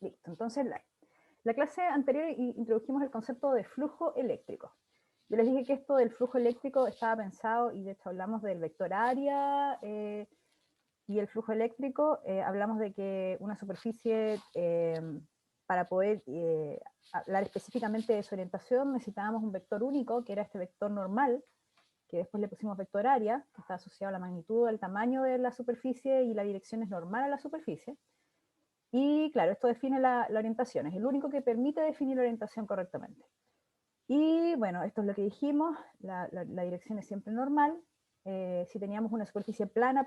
Listo, entonces la clase anterior introdujimos el concepto de flujo eléctrico. Yo les dije que esto del flujo eléctrico estaba pensado, y de hecho hablamos del vector área y el flujo eléctrico. Hablamos de que una superficie, para poder hablar específicamente de su orientación, necesitábamos un vector único, que era este vector normal, que después le pusimos vector área, que está asociado a la magnitud, al tamaño de la superficie, y la dirección es normal a la superficie. Y claro, esto define la orientación, es el único que permite definir la orientación correctamente. Y bueno, esto es lo que dijimos, la dirección es siempre normal. Si teníamos una superficie plana,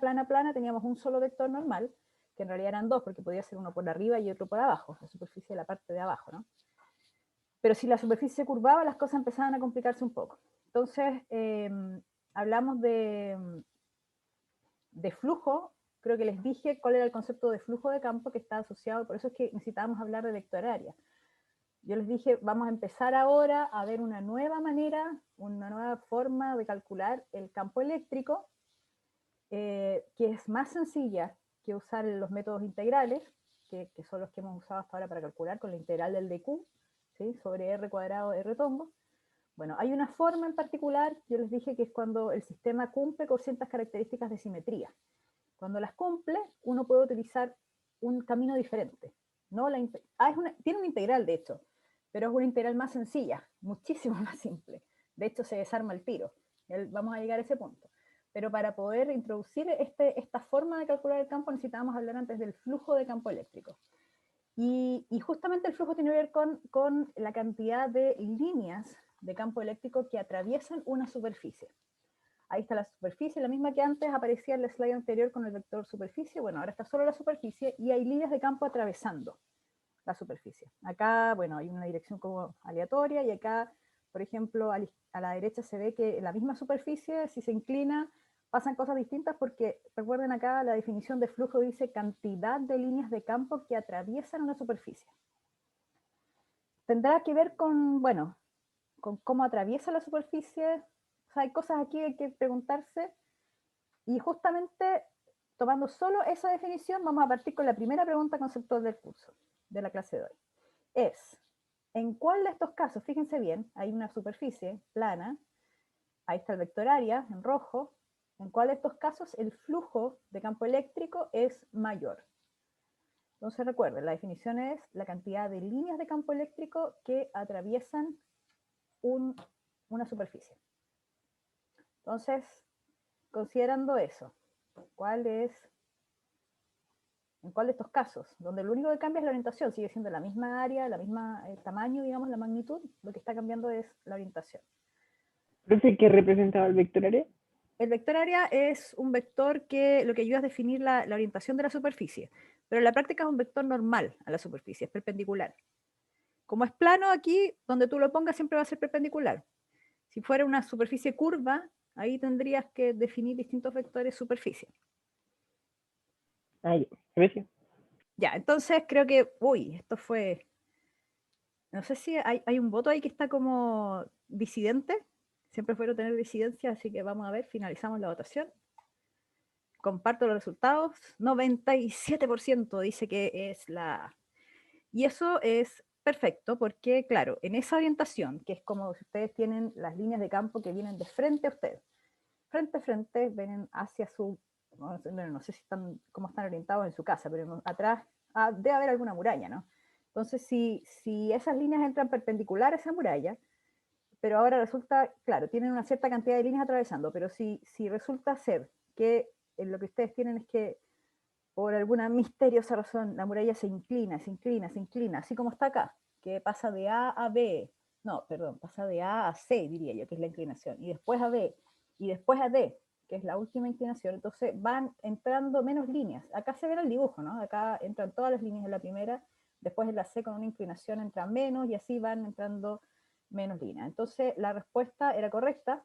teníamos un solo vector normal, que en realidad eran dos, porque podía ser uno por arriba y otro por abajo, la superficie de la parte de abajo, ¿no? Pero si la superficie se curvaba, las cosas empezaban a complicarse un poco. Entonces, hablamos de flujo. Creo que les dije cuál era el concepto de flujo de campo que está asociado, por eso es que necesitábamos hablar de vector área. Yo les dije, vamos a empezar ahora a ver una nueva manera, una nueva forma de calcular el campo eléctrico, que es más sencilla que usar los métodos integrales, que son los que hemos usado hasta ahora para calcular con la integral del dq, ¿sí? Sobre r cuadrado r tombo. Bueno, hay una forma en particular, yo les dije, que es cuando el sistema cumple con ciertas características de simetría. Cuando las cumple, uno puede utilizar un camino diferente. ¿No? Tiene una integral, de hecho, pero es una integral más sencilla, muchísimo más simple. De hecho, se desarma el tiro. Vamos a llegar a ese punto. Pero para poder introducir esta forma de calcular el campo, necesitábamos hablar antes del flujo de campo eléctrico. Y justamente el flujo tiene que ver con la cantidad de líneas de campo eléctrico que atraviesan una superficie. Ahí está la superficie, la misma que antes aparecía en el slide anterior con el vector superficie. Bueno, ahora está solo la superficie y hay líneas de campo atravesando la superficie. Acá, bueno, hay una dirección como aleatoria, y acá, por ejemplo, a la derecha se ve que en la misma superficie, si se inclina, pasan cosas distintas, porque recuerden, acá la definición de flujo dice cantidad de líneas de campo que atraviesan una superficie. Tendrá que ver con, bueno, con cómo atraviesa la superficie. O sea, hay cosas aquí que hay que preguntarse, y justamente tomando solo esa definición, vamos a partir con la primera pregunta conceptual del curso, de la clase de hoy. Es, ¿en cuál de estos casos, fíjense bien, hay una superficie plana, ahí está el vector área en rojo, en cuál de estos casos el flujo de campo eléctrico es mayor? Entonces recuerden, la definición es la cantidad de líneas de campo eléctrico que atraviesan una superficie. Entonces, considerando eso, ¿en cuál de estos casos? Donde lo único que cambia es la orientación, sigue siendo la misma área, la misma tamaño, digamos, la magnitud, lo que está cambiando es la orientación. Profe, ¿qué representaba el vector área? El vector área es un vector que lo que ayuda a definir la orientación de la superficie, pero en la práctica es un vector normal a la superficie, es perpendicular. Como es plano aquí, donde tú lo pongas siempre va a ser perpendicular. Si fuera una superficie curva, ahí tendrías que definir distintos vectores superficie. Ah, ya, gracias. Ya, entonces creo que, esto fue, no sé si hay un voto ahí que está como disidente. Siempre fueron tener disidencia, así que vamos a ver, finalizamos la votación. Comparto los resultados. 97% dice que es la A. Y eso es perfecto, porque claro, en esa orientación, que es como si ustedes tienen las líneas de campo que vienen de frente a usted, frente a frente, vienen hacia su, no sé si cómo están orientados en su casa, pero atrás debe haber alguna muralla, ¿no? Entonces, si esas líneas entran perpendiculares a esa muralla, pero ahora resulta, claro, tienen una cierta cantidad de líneas atravesando, pero si resulta ser que lo que ustedes tienen es que, por alguna misteriosa razón, la muralla se inclina, así como está acá, que pasa de A a B, no, perdón, pasa de A a C, diría yo, que es la inclinación, y después a B, y después a D, que es la última inclinación. Entonces van entrando menos líneas. Acá se ve el dibujo, ¿no? Acá entran todas las líneas en la primera, después en la C con una inclinación entran menos, y así van entrando menos líneas. Entonces la respuesta era correcta.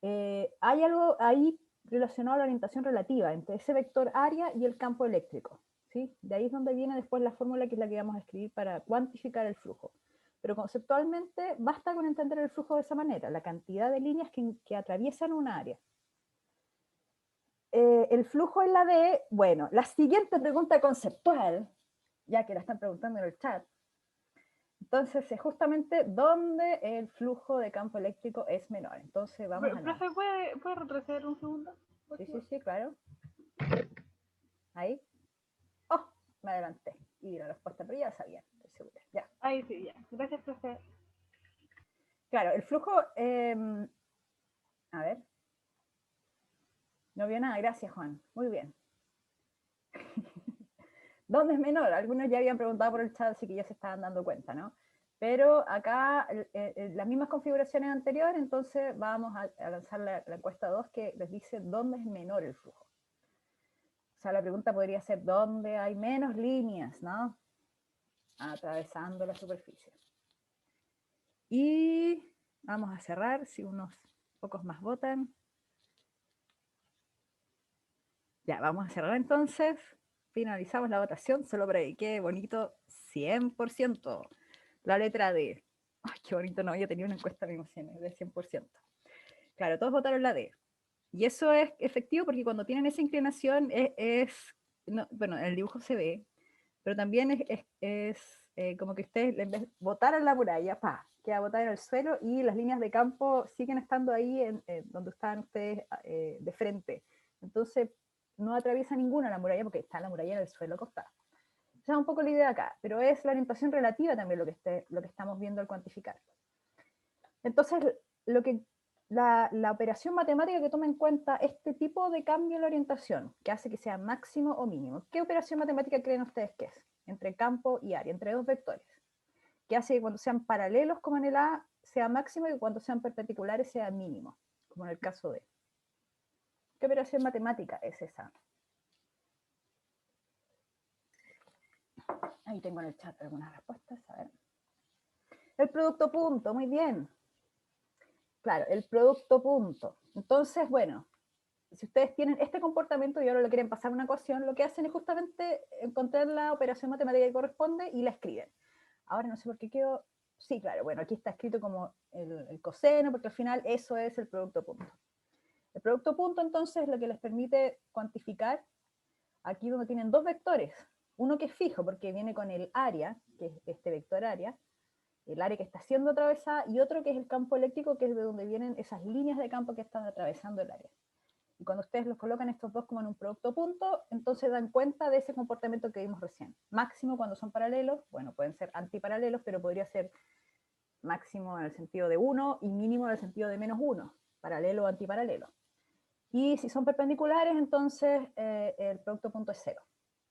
Hay algo ahí relacionado a la orientación relativa entre ese vector área y el campo eléctrico, ¿sí? De ahí es donde viene después la fórmula, que es la que vamos a escribir para cuantificar el flujo. Pero conceptualmente basta con entender el flujo de esa manera, la cantidad de líneas que atraviesan una área. El flujo en la D, bueno, la siguiente pregunta conceptual ya que la están preguntando en el chat. Entonces, es justamente donde el flujo de campo eléctrico es menor. Entonces, vamos a Profe, ¿puede retroceder un segundo? Sí, sí, sí, claro. Ahí. Oh, me adelanté. Y la respuesta, pero ya la sabían, estoy segura. Ya. Ahí sí, ya. Gracias, profe. Claro, el flujo, a ver. No vio nada, gracias Juan. Muy bien. ¿Dónde es menor? Algunos ya habían preguntado por el chat, así que ya se estaban dando cuenta, ¿no? Pero acá, las mismas configuraciones anteriores, entonces vamos a lanzar la encuesta 2 que les dice dónde es menor el flujo. O sea, la pregunta podría ser dónde hay menos líneas, ¿no? Atravesando la superficie. Y vamos a cerrar, si unos pocos más votan. Ya, vamos a cerrar entonces. Finalizamos la votación, solo para que quede bonito, 100%. La letra D. Ay, qué bonito, no, yo tenía una encuesta, me emocioné, de 100%. Claro, todos votaron la D. Y eso es efectivo porque cuando tienen esa inclinación no, bueno, en el dibujo se ve, pero también como que ustedes en vez botaran la muralla, queda botada en el suelo y las líneas de campo siguen estando ahí donde están ustedes de frente. Entonces no atraviesa ninguna la muralla porque está la muralla en el suelo acostada. Esa es un poco la idea acá, pero es la orientación relativa también lo que estamos viendo al cuantificar. Entonces, la operación matemática que toma en cuenta este tipo de cambio en la orientación, que hace que sea máximo o mínimo. ¿Qué operación matemática creen ustedes que es? Entre campo y área, entre dos vectores. Que hace que cuando sean paralelos, como en el A, sea máximo y que cuando sean perpendiculares sea mínimo, como en el caso de. ¿Qué operación matemática es esa? Ahí tengo en el chat algunas respuestas, a ver. El producto punto, muy bien. Claro, el producto punto. Entonces, bueno, si ustedes tienen este comportamiento y ahora lo quieren pasar a una ecuación, lo que hacen es justamente encontrar la operación matemática que corresponde y la escriben. Ahora no sé por qué quedó... Sí, claro, bueno, aquí está escrito como el coseno, porque al final eso es el producto punto. El producto punto, entonces, es lo que les permite cuantificar aquí donde tienen dos vectores. Uno que es fijo, porque viene con el área, que es este vector área, el área que está siendo atravesada, y otro que es el campo eléctrico, que es de donde vienen esas líneas de campo que están atravesando el área. Y cuando ustedes los colocan estos dos como en un producto punto, entonces dan cuenta de ese comportamiento que vimos recién. Máximo cuando son paralelos, bueno, pueden ser antiparalelos, pero podría ser máximo en el sentido de 1 y mínimo en el sentido de menos 1, paralelo o antiparalelo. Y si son perpendiculares, entonces el producto punto es 0.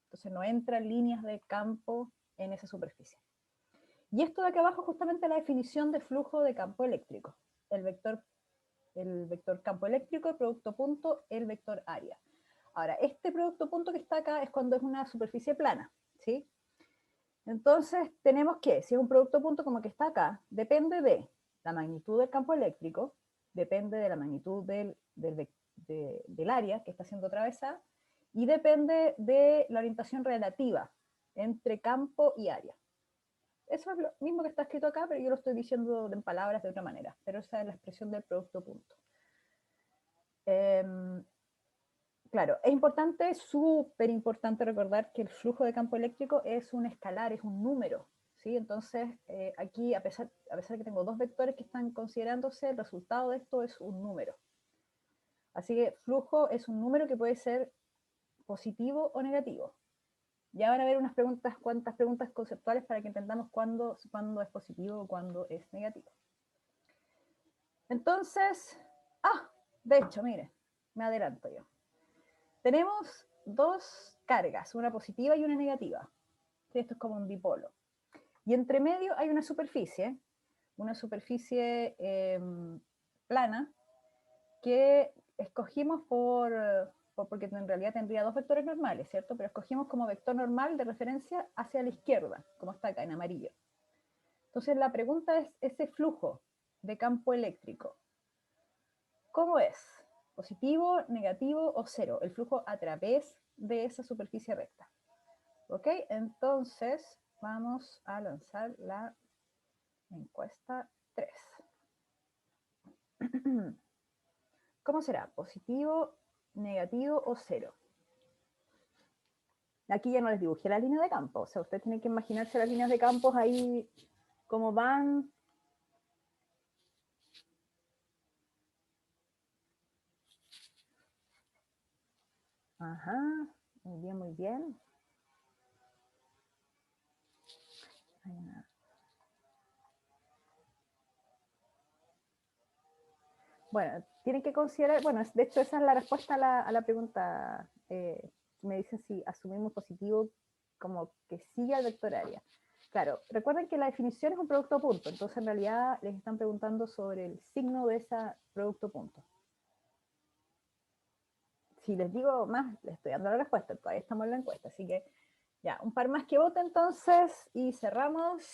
Entonces no entran líneas de campo en esa superficie. Y esto de acá abajo justamente la definición de flujo de campo eléctrico. El vector campo eléctrico, el producto punto, el vector área. Ahora, este producto punto que está acá es cuando es una superficie plana, ¿sí? Entonces, tenemos que, si es un producto punto como que está acá, depende de la magnitud del campo eléctrico, depende de la magnitud del área que está siendo atravesada, y depende de la orientación relativa entre campo y área. Eso es lo mismo que está escrito acá, pero yo lo estoy diciendo en palabras de otra manera, pero esa es la expresión del producto punto. Claro, es importante, súper importante recordar que el flujo de campo eléctrico es un escalar, es un número, ¿sí? Entonces, aquí, a pesar de que tengo dos vectores que están considerándose, el resultado de esto es un número. Así que flujo es un número que puede ser positivo o negativo. Ya van a ver cuantas preguntas conceptuales para que entendamos cuándo es positivo o cuándo es negativo. Entonces, de hecho, mire, me adelanto yo. Tenemos dos cargas, una positiva y una negativa. Esto es como un dipolo. Y entre medio hay una superficie plana, que escogimos porque en realidad tendría dos vectores normales, ¿cierto? Pero escogimos como vector normal de referencia hacia la izquierda, como está acá en amarillo. Entonces la pregunta es, ese flujo de campo eléctrico, ¿cómo es? ¿Positivo, negativo o cero? El flujo a través de esa superficie recta. ¿Ok? Entonces vamos a lanzar la encuesta 3. ¿Cómo será? ¿Positivo, negativo o cero? Aquí ya no les dibujé la línea de campo, o sea, ustedes tienen que imaginarse las líneas de campos ahí, cómo van. Ajá, muy bien, muy bien. Bueno, tienen que considerar, bueno, de hecho esa es la respuesta a la pregunta. Me dicen si asumimos positivo como que sigue al vector área. Claro, recuerden que la definición es un producto punto, entonces en realidad les están preguntando sobre el signo de ese producto punto. Si les digo más, les estoy dando la respuesta, todavía estamos en la encuesta, así que ya, un par más que vote entonces y cerramos.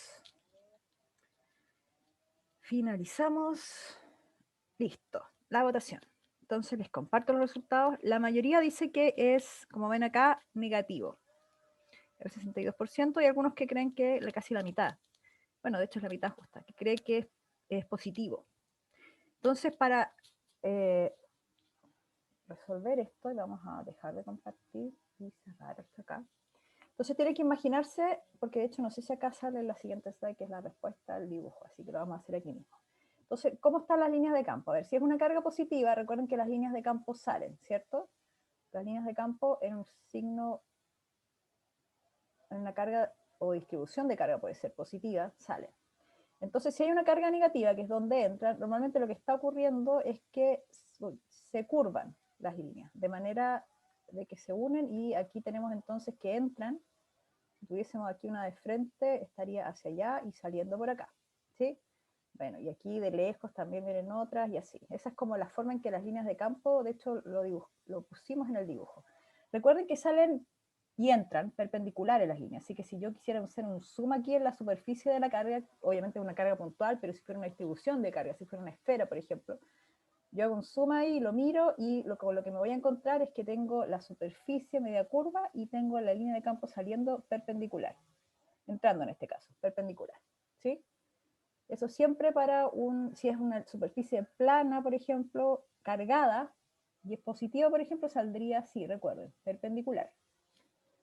Finalizamos. Listo, la votación. Entonces les comparto los resultados. La mayoría dice que es, como ven acá, negativo. El 62% y algunos que creen que casi la mitad. Bueno, de hecho es la mitad justa, que cree que es positivo. Entonces para resolver esto, vamos a dejar de compartir y cerrar esto acá. Entonces tienen que imaginarse, porque de hecho no sé si acá sale la siguiente slide, que es la respuesta al dibujo, así que lo vamos a hacer aquí mismo. Entonces, ¿cómo están las líneas de campo? A ver, si es una carga positiva, recuerden que las líneas de campo salen, ¿cierto? Las líneas de campo en un signo, en una carga o distribución de carga puede ser positiva, salen. Entonces, si hay una carga negativa, que es donde entran, normalmente lo que está ocurriendo es que se curvan las líneas, de manera de que se unen, y aquí tenemos entonces que entran. Si tuviésemos aquí una de frente, estaría hacia allá y saliendo por acá, ¿sí? Bueno, y aquí de lejos también vienen otras y así. Esa es como la forma en que las líneas de campo, de hecho lo pusimos en el dibujo. Recuerden que salen y entran perpendiculares las líneas, así que si yo quisiera hacer un zoom aquí en la superficie de la carga, obviamente una carga puntual, pero si fuera una distribución de carga, si fuera una esfera, por ejemplo, yo hago un zoom ahí, lo miro y con lo que me voy a encontrar es que tengo la superficie media curva y tengo la línea de campo saliendo perpendicular, entrando en este caso, perpendicular, ¿sí? Eso siempre si es una superficie plana, por ejemplo, cargada, y es positiva, por ejemplo, saldría así, recuerden, perpendicular.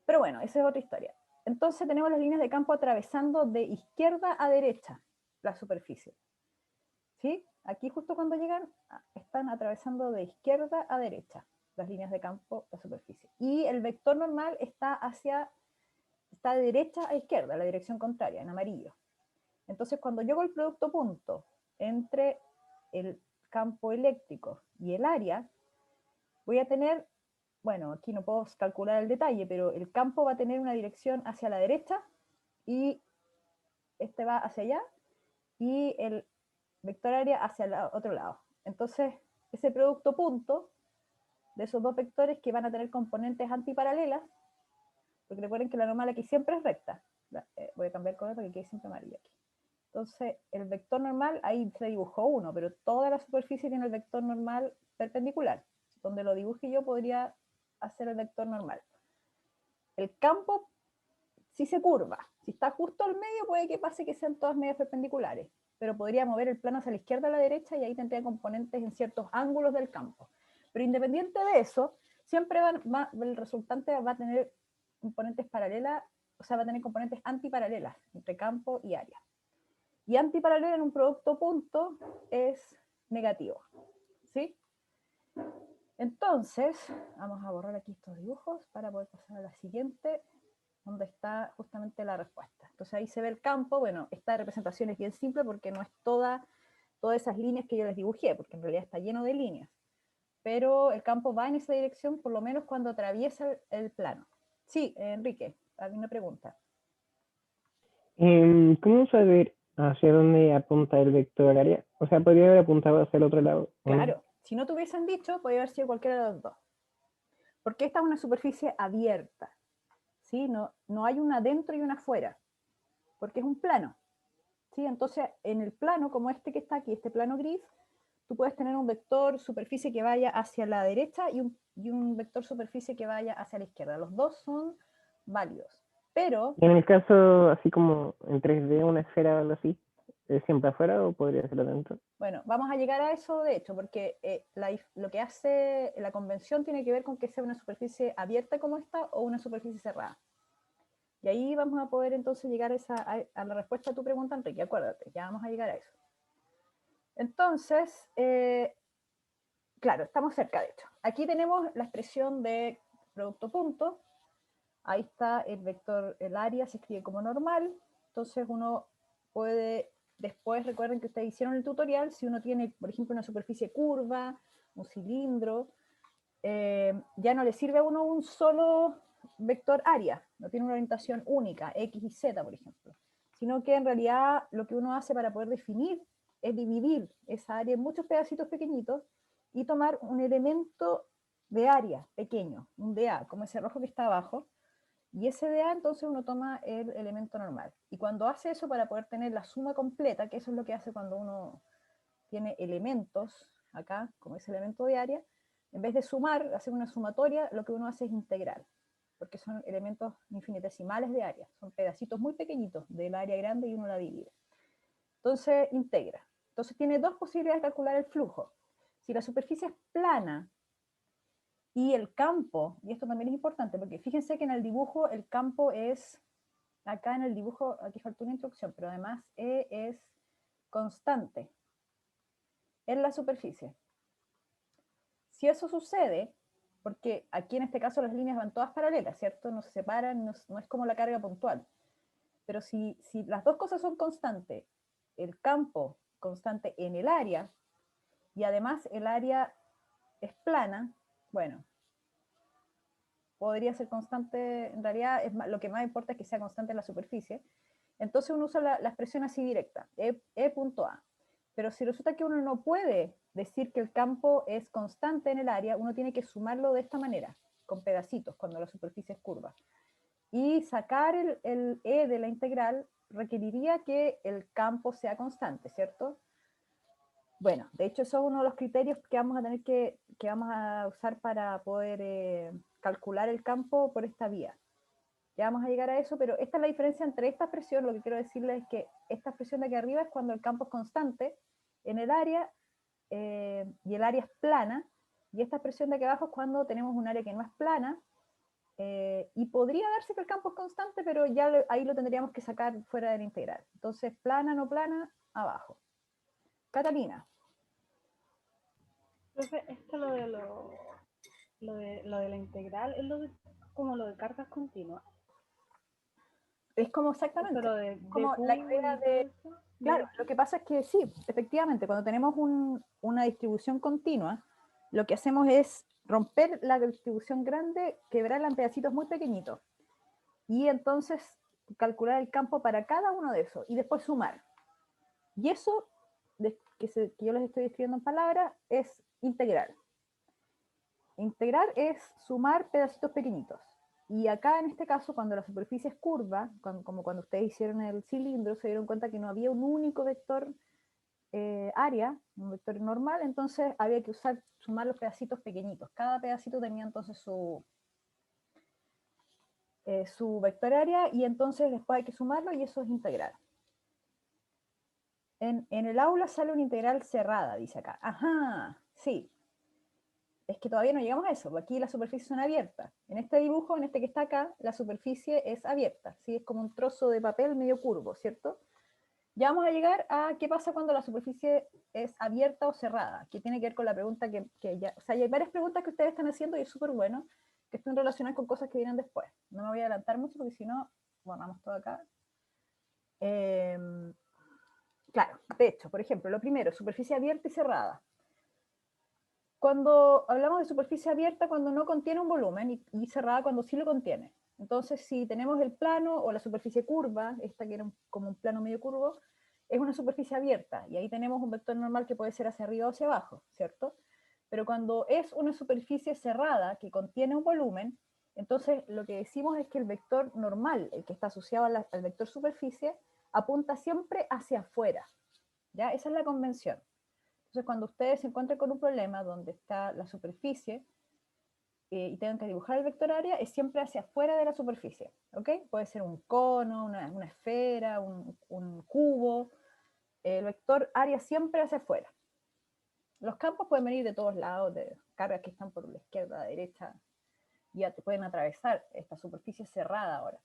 Pero bueno, esa es otra historia. Entonces tenemos las líneas de campo atravesando de izquierda a derecha la superficie. ¿Sí? Aquí justo cuando llegan, están atravesando de izquierda a derecha las líneas de campo, la superficie. Y el vector normal está de derecha a izquierda, la dirección contraria, en amarillo. Entonces, cuando yo hago el producto punto entre el campo eléctrico y el área, voy a tener, bueno, aquí no puedo calcular el detalle, pero el campo va a tener una dirección hacia la derecha y este va hacia allá y el vector área hacia el otro lado. Entonces, ese producto punto de esos dos vectores que van a tener componentes antiparalelas, porque recuerden que la normal aquí siempre es recta. Voy a cambiar color para que quede siempre amarilla aquí. Entonces, el vector normal, ahí se dibujó uno, pero toda la superficie tiene el vector normal perpendicular. Donde lo dibuje yo podría hacer el vector normal. El campo sí se curva. Si está justo al medio, puede que pase que sean todas medias perpendiculares, pero podría mover el plano hacia la izquierda o a la derecha y ahí tendría componentes en ciertos ángulos del campo. Pero independiente de eso, siempre el resultante va a tener componentes paralelas, o sea, va a tener componentes antiparalelas entre campo y área. Y antiparalela en un producto punto es negativo, ¿sí? Entonces, vamos a borrar aquí estos dibujos para poder pasar a la siguiente, donde está justamente la respuesta. Entonces ahí se ve el campo. Bueno, esta representación es bien simple porque no es todas esas líneas que yo les dibujé, porque en realidad está lleno de líneas. Pero el campo va en esa dirección, por lo menos cuando atraviesa el plano. Sí, Enrique, hay una pregunta. ¿Cómo saber hacia dónde apunta el vector área? O sea, podría haber apuntado hacia el otro lado. Claro, si no te hubiesen dicho, podría haber sido cualquiera de los dos. Porque esta es una superficie abierta, ¿sí? No hay una adentro y una afuera, porque es un plano, ¿sí? Entonces, en el plano, como este que está aquí, este plano gris, tú puedes tener un vector superficie que vaya hacia la derecha y un vector superficie que vaya hacia la izquierda. Los dos son válidos, pero... En el caso, así como en 3D, una esfera o algo así, ¿Es siempre afuera o podría ser adentro? Bueno, vamos a llegar a eso de hecho, porque lo que hace la convención tiene que ver con que sea una superficie abierta como esta o una superficie cerrada. Y ahí vamos a poder entonces llegar a la respuesta a tu pregunta, Enrique, acuérdate, ya vamos a llegar a eso. Entonces, claro, estamos cerca de hecho. Aquí tenemos la expresión de producto punto, ahí está el vector, el área se escribe como normal, entonces uno puede, después recuerden que ustedes hicieron el tutorial, si uno tiene, por ejemplo, una superficie curva, un cilindro, ya no le sirve a uno un solo vector área, no tiene una orientación única, X y Z, por ejemplo, sino que en realidad lo que uno hace para poder definir es dividir esa área en muchos pedacitos pequeñitos y tomar un elemento de área pequeño, un dA, como ese rojo que está abajo, y ese dA entonces uno toma el elemento normal. Y cuando hace eso para poder tener la suma completa, que eso es lo que hace cuando uno tiene elementos acá, como ese elemento de área, en vez de sumar, hacer una sumatoria, lo que uno hace es integrar, porque son elementos infinitesimales de área, son pedacitos muy pequeñitos del área grande y uno la divide. Entonces integra. Entonces tiene dos posibilidades de calcular el flujo. Si la superficie es plana y el campo, y esto también es importante, porque fíjense que en el dibujo el campo es, acá en el dibujo, aquí faltó una instrucción, pero además E es constante en la superficie. Si eso sucede, porque aquí en este caso las líneas van todas paralelas, ¿cierto? No se separan, no es como la carga puntual. Pero si las dos cosas son constantes, el campo constante en el área, y además el área es plana, bueno, podría ser constante, en realidad lo que más importa es que sea constante en la superficie, entonces uno usa la expresión así directa, E punto A. Pero si resulta que uno no puede decir que el campo es constante en el área, uno tiene que sumarlo de esta manera, con pedacitos, cuando la superficie es curva. Y sacar el E de la integral requeriría que el campo sea constante, ¿cierto? Bueno, de hecho eso es uno de los criterios que vamos a tener que vamos a usar para poder calcular el campo por esta vía. Ya vamos a llegar a eso, pero esta es la diferencia entre esta expresión, lo que quiero decirles es que esta expresión de aquí arriba es cuando el campo es constante en el área y el área es plana, y esta expresión de aquí abajo es cuando tenemos un área que no es plana, y podría darse que el campo es constante, pero ya ahí lo tendríamos que sacar fuera de la integral. Entonces, plana, no plana, abajo. Catalina. Profe, esto lo de la integral es como lo de cargas continuas. Es como Esto exactamente, lo de como Q la idea y todo de... eso. Claro, lo que pasa es que sí, efectivamente, cuando tenemos una distribución continua, lo que hacemos es romper la distribución grande, quebrarla en pedacitos muy pequeñitos, y entonces calcular el campo para cada uno de esos, y después sumar. Y eso, que yo les estoy describiendo en palabras, es integrar. Integrar es sumar pedacitos pequeñitos. Y acá en este caso, cuando la superficie es curva, como cuando ustedes hicieron el cilindro, se dieron cuenta que no había un único vector área, un vector normal, entonces había que sumar los pedacitos pequeñitos. Cada pedacito tenía entonces su vector área, y entonces después hay que sumarlo, y eso es integral. En el aula sale una integral cerrada, dice acá. Ajá, sí. Es que todavía no llegamos a eso, porque aquí las superficies son abiertas. En este dibujo, en este que está acá, la superficie es abierta, ¿sí? Es como un trozo de papel medio curvo, ¿cierto? Ya vamos a llegar a qué pasa cuando la superficie es abierta o cerrada, que tiene que ver con la pregunta que ya... O sea, hay varias preguntas que ustedes están haciendo y es súper bueno, que están relacionadas con cosas que vienen después. No me voy a adelantar mucho porque si no, borramos todo acá. Claro, de hecho, por ejemplo, lo primero, superficie abierta y cerrada. Cuando hablamos de superficie abierta, cuando no contiene un volumen, y cerrada cuando sí lo contiene. Entonces, si tenemos el plano o la superficie curva, esta que era como un plano medio curvo, es una superficie abierta, y ahí tenemos un vector normal que puede ser hacia arriba o hacia abajo, ¿cierto? Pero cuando es una superficie cerrada que contiene un volumen, entonces lo que decimos es que el vector normal, el que está asociado al vector superficie, apunta siempre hacia afuera, ¿ya? Esa es la convención. Entonces, cuando ustedes se encuentren con un problema donde está la superficie y tengan que dibujar el vector área, es siempre hacia afuera de la superficie, ¿ok? Puede ser un cono, una esfera, un cubo, el vector área siempre hacia afuera. Los campos pueden venir de todos lados, de cargas que están por la izquierda, la derecha, ya te pueden atravesar esta superficie cerrada ahora.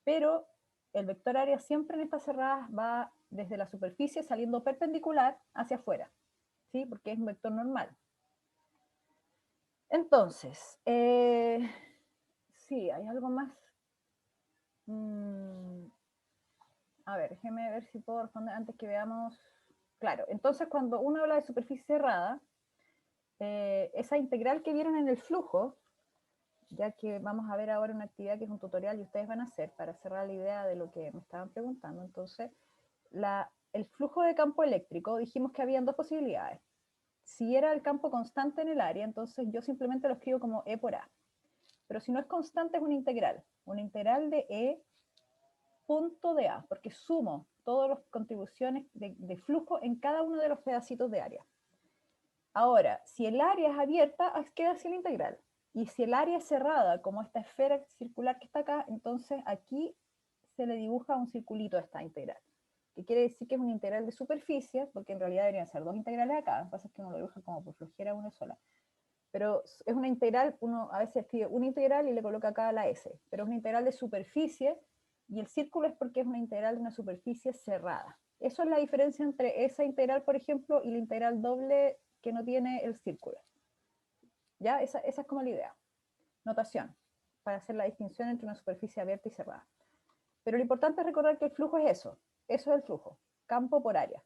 Pero el vector área siempre en estas cerradas va desde la superficie saliendo perpendicular hacia afuera, ¿sí? Porque es un vector normal. Entonces, sí, hay algo más. A ver, déjeme ver si puedo responder antes que veamos. Claro, entonces cuando uno habla de superficie cerrada, esa integral que vieron en el flujo, ya que vamos a ver ahora una actividad que es un tutorial y ustedes van a hacer para cerrar la idea de lo que me estaban preguntando. Entonces, el flujo de campo eléctrico, dijimos que habían dos posibilidades. Si era el campo constante en el área, entonces yo simplemente lo escribo como E por A. Pero si no es constante, es una integral de E punto de A, porque sumo todas las contribuciones de flujo en cada uno de los pedacitos de área. Ahora, si el área es abierta, queda así la integral. Y si el área es cerrada, como esta esfera circular que está acá, entonces aquí se le dibuja un circulito a esta integral. Que quiere decir que es una integral de superficie, porque en realidad deberían ser dos integrales acá, lo que pasa es que uno lo dibuja como por flojera una sola. Pero es una integral, uno a veces escribe una integral y le coloca acá la S, pero es una integral de superficie, y el círculo es porque es una integral de una superficie cerrada. Eso es la diferencia entre esa integral, por ejemplo, y la integral doble que no tiene el círculo. ¿Ya? Esa es como la idea. Notación, para hacer la distinción entre una superficie abierta y cerrada. Pero lo importante es recordar que el flujo es eso es el flujo, campo por área,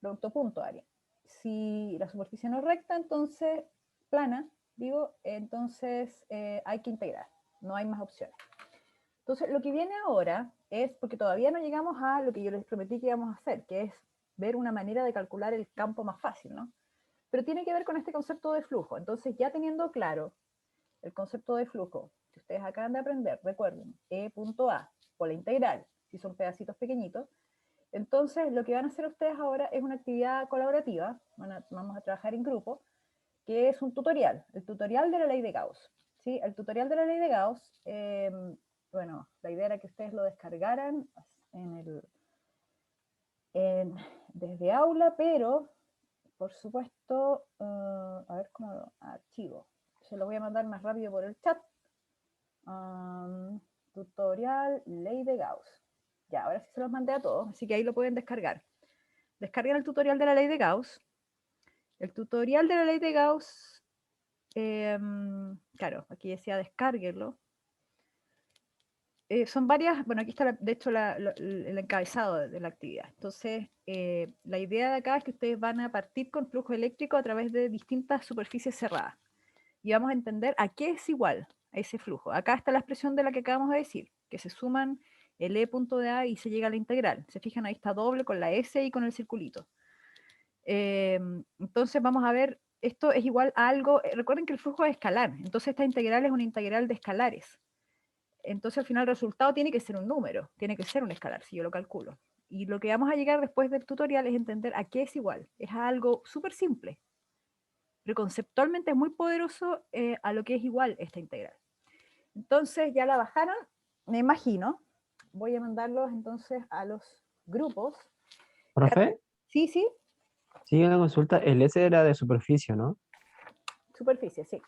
producto punto área. Si la superficie no es recta, entonces plana, digo, entonces hay que integrar, no hay más opciones. Entonces lo que viene ahora es, porque todavía no llegamos a lo que yo les prometí que íbamos a hacer, que es ver una manera de calcular el campo más fácil, ¿no? Pero tiene que ver con este concepto de flujo. Entonces, ya teniendo claro el concepto de flujo que ustedes acaban de aprender, recuerden, E.A por la integral, si son pedacitos pequeñitos, entonces lo que van a hacer ustedes ahora es una actividad colaborativa, vamos a trabajar en grupo, que es un tutorial, el tutorial de la ley de Gauss. ¿Sí? El tutorial de la ley de Gauss, bueno, la idea era que ustedes lo descargaran desde aula, pero por supuesto, a ver cómo lo archivo. Se lo voy a mandar más rápido por el chat. Tutorial ley de Gauss. Ya, ahora sí se los mandé a todos, así que ahí lo pueden descargar. Descarguen el tutorial de la ley de Gauss. El tutorial de la ley de Gauss, claro, aquí decía descárguenlo. Son varias, bueno, aquí está de hecho el encabezado de la actividad. Entonces, la idea de acá es que ustedes van a partir con flujo eléctrico a través de distintas superficies cerradas. Y vamos a entender a qué es igual a ese flujo. Acá está la expresión de la que acabamos de decir, que se suman el E punto de A y se llega a la integral. Se fijan, ahí está doble con la S y con el circulito. Entonces vamos a ver, esto es igual a algo, recuerden que el flujo es escalar, entonces esta integral es una integral de escalares. Entonces al final el resultado tiene que ser un número, tiene que ser un escalar, si yo lo calculo. Y lo que vamos a llegar después del tutorial es entender a qué es igual. Es algo súper simple, pero conceptualmente es muy poderoso a lo que es igual esta integral. Entonces ya la bajaron, me imagino. Voy a mandarlos entonces a los grupos. ¿Profe? Sí, sí. Sí, una consulta. El S era de superficie, ¿no? Superficie, sí.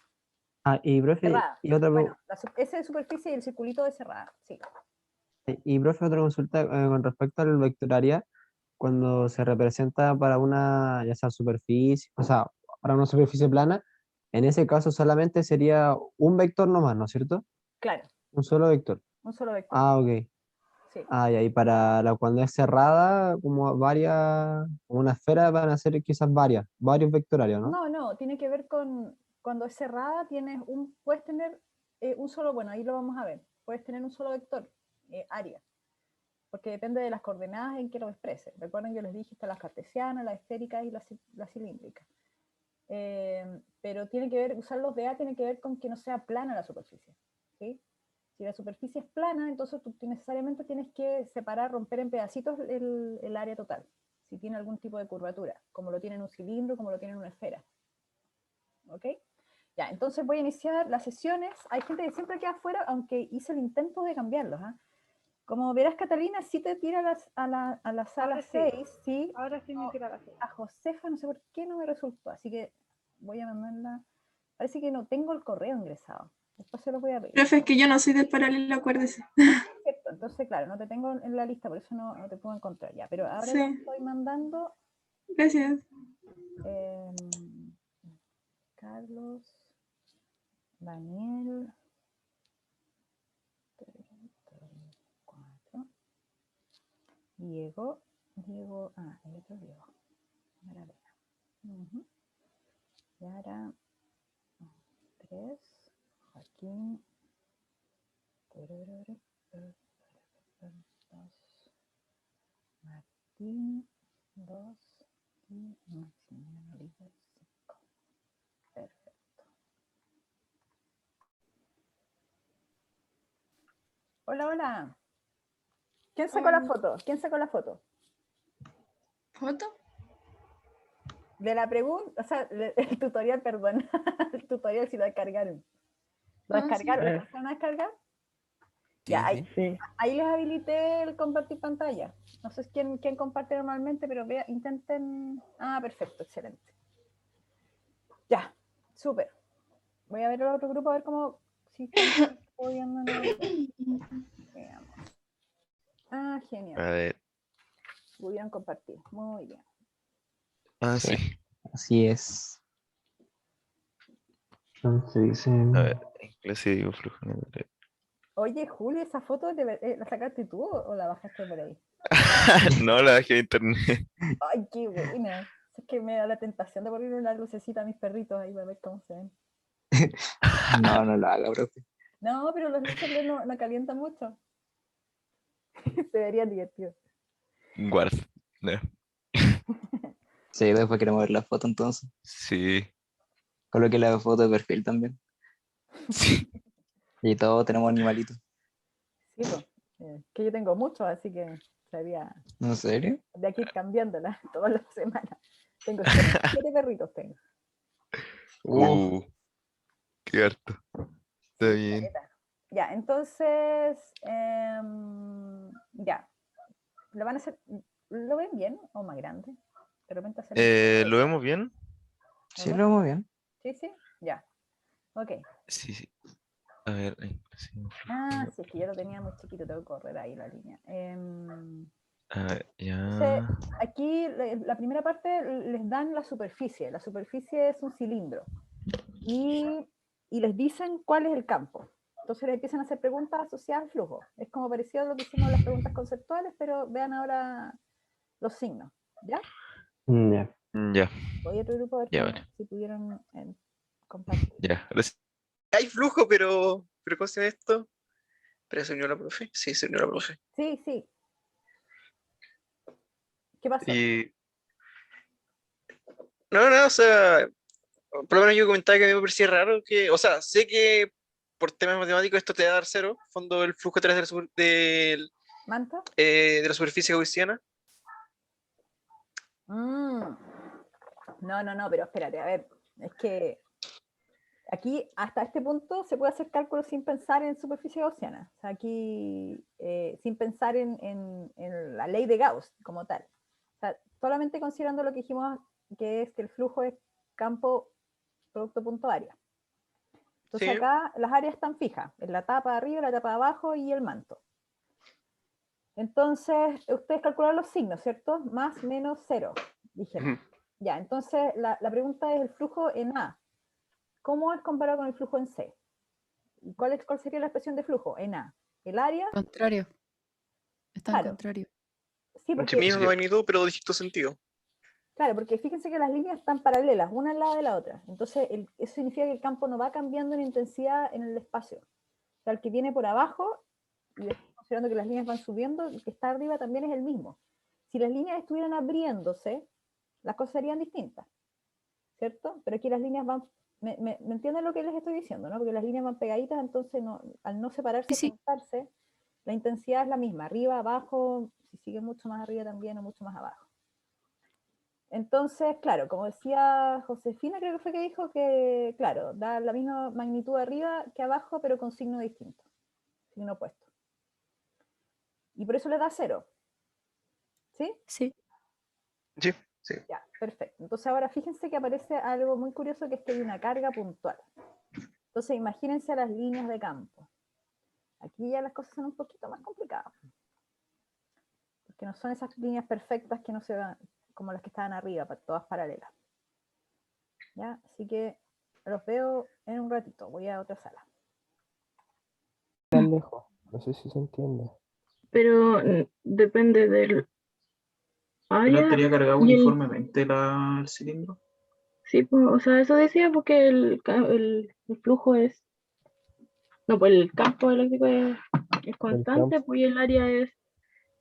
Ah, y profe, Cerrada. y otra, Bueno, S de superficie y el circulito de cerrada, sí. y profe, otra consulta con respecto al vector área, cuando se representa para una, ya sea superficie, o sea, para una superficie plana, en ese caso solamente sería un vector nomás, ¿no es cierto? Claro, Un solo vector. un solo vector. Ah, ok. Sí. Ah, y ahí para cuando es cerrada, como varias, como una esfera van a ser quizás varios vectorarios, ¿no? No, tiene que ver con cuando es cerrada, puedes tener un solo, bueno, ahí lo vamos a ver, puedes tener un solo vector, área, porque depende de las coordenadas en que lo exprese. Recuerden, yo les dije, están las cartesianas, las esféricas y las cilíndricas. Pero tiene que ver, usarlos de A tiene que ver con que no sea plana la superficie, ¿sí? Si la superficie es plana, entonces tú necesariamente tienes que separar, romper en pedacitos el área total, si tiene algún tipo de curvatura, como lo tiene en un cilindro, como lo tiene en una esfera. ¿Ok? Ya, entonces voy a iniciar las sesiones. Hay gente que siempre queda afuera, aunque hice el intento de cambiarlos. Como verás, Catalina, sí te tira a la sala Ahora sí. 6, sí. Ahora sí me tira la seis. A Josefa no sé por qué no me resultó, así que voy a mandarla. Parece que no tengo el correo ingresado. Después se los voy a pedir. Profe, es que yo no soy del paralelo, acuérdese. Perfecto, entonces, claro, no te tengo en la lista, por eso no te puedo encontrar ya. Pero ahora Sí. ya estoy mandando Gracias. Carlos, Daniel, 4, Diego, el otro Diego, Magdalena. Yara, 3, Joaquín, 2, Martín, 2 y Maximiliano Oliver, 5. Perfecto. Hola, hola. ¿Quién sacó la foto? ¿Quién sacó la foto? ¿Foto? De la pregunta, o sea, el tutorial, perdón. El tutorial si lo descargaron. ¿Lo Ah, sí. descargaron? ¿Lo alcanzaron a descargar? Sí, Ya, sí. Sí. ahí les habilité el compartir pantalla. No sé quién comparte normalmente, pero intenten. Ah, perfecto, excelente. Ya, súper. Voy a ver el otro grupo a ver cómo. Si están pudiendo. Veamos. Ah, genial. A ver. Pudieron compartir. Muy bien. Ah, sí. Así es. Entonces dice. A ver, en clase digo flujo natural. Oye, Julio, ¿esa foto la sacaste tú o la bajaste por ahí? No, la dejé de internet. Ay, qué buena. Es que me da la tentación de ponerle una lucecita a mis perritos ahí para ver cómo se ven. No, no lo haga, profe. No, pero los luces no calientan mucho. Se verían divertidos. Guard. No. Sí, después queremos ver la foto entonces. Sí. Coloque la foto de perfil también. Sí. Y todos tenemos animalitos. Sí, pues. Que yo tengo muchos, así que sería ¿En serio? de aquí cambiándola todas las semanas. Tengo 7 perritos. Tengo. Qué harto. Está bien. Caleta. Ya, entonces, ya. ¿Lo van a hacer? ¿Lo ven bien o más grande? De repente hacer ¿Lo vemos bien? Sí, lo vemos bien. Sí, sí, ya. Ok. Sí, sí. A ver, en clase digo flujo Ah, sí, natural. es que yo lo tenía muy chiquito, tengo que correr ahí la línea. A ver, Entonces, ya. aquí la primera parte les dan la superficie. La superficie es un cilindro. Y les dicen cuál es el campo. Entonces les empiezan a hacer preguntas asociadas al flujo. Es como parecido a lo que hicimos en las preguntas conceptuales, pero vean ahora los signos. ¿Ya? Ya. Ya, Voy a otro grupo a ver ya, vale. si pudieron compartir. Ya, gracias. Hay flujo, pero ¿cómo se ve esto? ¿Pero se unió la profe? Sí, se unió la profe. Sí, sí. ¿Qué pasó? Y... No, o sea, por lo menos yo comentaba que a mí me parecía raro que, o sea, sé que por temas matemáticos esto te va a dar cero, fondo el flujo a través ¿Manta? de la superficie gaussiana. No, pero espérate, a ver. Es que aquí, hasta este punto, se puede hacer cálculos sin pensar en superficie gaussiana. O sea, aquí, sin pensar en la ley de Gauss como tal. O sea, solamente considerando lo que dijimos, que es que el flujo es campo producto punto área. Entonces Sí. acá las áreas están fijas, en la tapa de arriba, la tapa de abajo y el manto. Entonces, ustedes calcularon los signos, ¿cierto? Más, menos, cero, dijeron. Ya, entonces la pregunta es el flujo en A. ¿Cómo es comparado con el flujo en C? ¿Cuál sería la expresión de flujo en A? El área, Contrario. Está claro. en contrario. Sí, Sí, porque, misma magnitud, pero distinto sentido. claro, porque fíjense que las líneas están paralelas, una al lado de la otra. Entonces, eso significa que el campo no va cambiando en intensidad en el espacio. O sea, el que viene por abajo, y considerando que las líneas van subiendo, el que está arriba también es el mismo. Si las líneas estuvieran abriéndose, las cosas serían distintas, ¿cierto? Pero aquí las líneas van, ¿me entienden lo que les estoy diciendo, no? Porque las líneas van pegaditas, entonces al no separarse, Sí. juntarse, la intensidad es la misma, arriba, abajo, si sigue mucho más arriba también o mucho más abajo. Entonces, claro, como decía Josefina, creo que fue que dijo que, claro, da la misma magnitud arriba que abajo, pero con signo distinto, signo opuesto. Y por eso le da 0. ¿Sí? Sí. Sí, sí. Ya, perfecto. Entonces ahora fíjense que aparece algo muy curioso, que es que hay una carga puntual. Entonces imagínense las líneas de campo. Aquí ya las cosas son un poquito más complicadas. Porque no son esas líneas perfectas que no se van, como las que estaban arriba, todas paralelas. ¿Ya? Así que los veo en un ratito. Voy a otra sala. Tan lejos. No sé si se entiende. Pero depende del ¿No área estaría cargado y el... uniformemente el cilindro? Sí, pues, o sea, eso decía porque el flujo es... No, pues el campo eléctrico es constante, campo. pues y el área es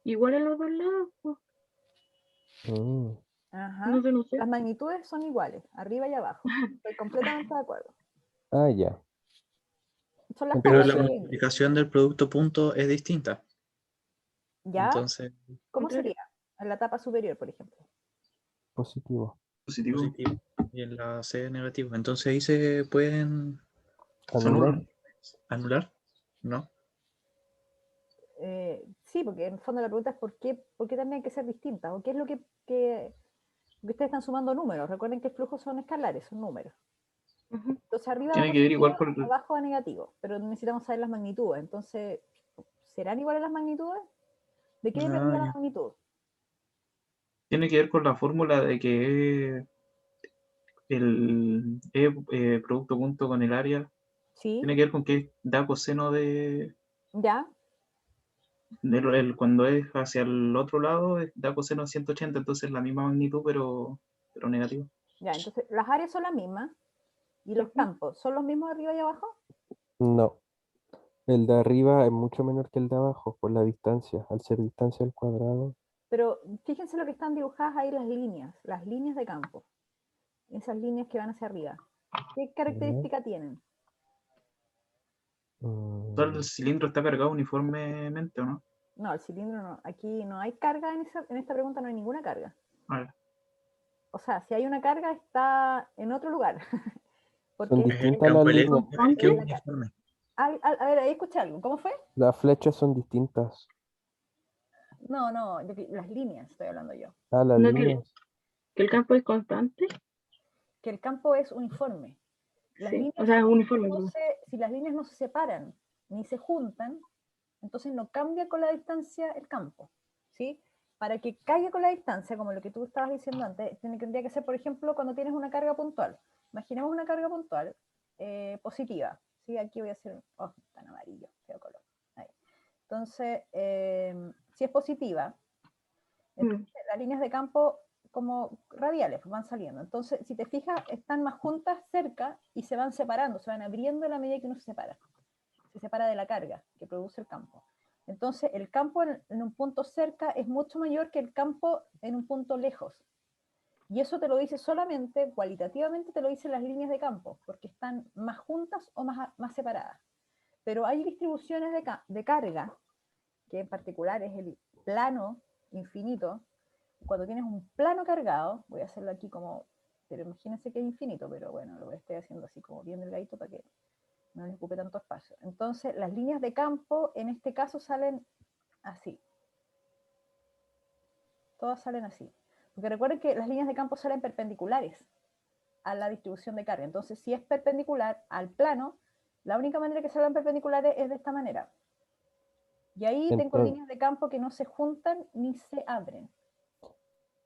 igual en los dos lados. Pues. Mm. Ajá. Entonces, no sé. Las magnitudes son iguales, arriba y abajo. Estoy completamente de acuerdo. Ah, ya. Son las Pero tapas la del cilindro. multiplicación del producto punto es distinta. ¿Ya? Entonces, ¿Cómo sería? En la tapa superior, por ejemplo. Positivo. positivo. Y en la C negativo. Entonces ahí se pueden Anular. anular, ¿no? Sí, porque en el fondo la pregunta es por qué también hay que ser distintas, o qué es lo que ustedes están sumando números. Recuerden que el flujo son escalares, son números. Entonces arriba Tiene va que ver positivo, igual por abajo va negativo, pero necesitamos saber las magnitudes. Entonces, ¿serán iguales las magnitudes? ¿De qué dependía la ya. magnitud? Tiene que ver con la fórmula de que el producto punto con el área ¿Sí? tiene que ver con que da coseno de ¿Ya? cuando es hacia el otro lado da coseno de 180, entonces la misma magnitud pero negativo. Ya, entonces las áreas son las mismas y los campos son los mismos arriba y abajo, No. El de arriba es mucho menor que el de abajo por la distancia. Al ser distancia al cuadrado. pero fíjense lo que están dibujadas ahí, las líneas de campo, esas líneas que van hacia arriba. ¿Qué característica tienen? ¿Todo el cilindro está cargado uniformemente o no? No, el cilindro no. Aquí no hay carga, en esta pregunta no hay ninguna carga. Vale. O sea, si hay una carga está en otro lugar. Son Porque distintas las líneas. Es que es uniforme. a ver, ahí escuché algo. ¿Cómo fue? Las flechas son distintas. No, las líneas estoy hablando yo. Ah, las No, líneas. que el campo es constante. Que el campo es uniforme. Las Sí, líneas, o sea, es uniforme. ¿No? si las líneas no se separan ni se juntan, entonces no cambia con la distancia el campo, ¿sí? Para que caiga con la distancia, como lo que tú estabas diciendo antes, tendría que ser, por ejemplo, cuando tienes una carga puntual. Imaginemos una carga puntual positiva, ¿sí? Aquí voy a hacer, tan amarillo, feo color. Ahí. Entonces, si es positiva, entonces las líneas de campo como radiales van saliendo. Entonces, si te fijas, están más juntas cerca y se van separando, se van abriendo a la medida que uno se separa de la carga que produce el campo. Entonces, el campo en un punto cerca es mucho mayor que el campo en un punto lejos. Y eso te lo dice solamente, cualitativamente te lo dicen las líneas de campo, porque están más juntas o más separadas. Pero hay distribuciones de carga, que en particular es el plano infinito. Cuando tienes un plano cargado, voy a hacerlo aquí como, pero imagínense que es infinito, pero bueno, lo estoy haciendo así como bien delgadito para que no les ocupe tanto espacio. Entonces, las líneas de campo en este caso salen así. Todas salen así. Porque recuerden que las líneas de campo salen perpendiculares a la distribución de carga. Entonces, si es perpendicular al plano, la única manera que salgan perpendiculares es de esta manera. Y ahí tengo líneas de campo que no se juntan ni se abren.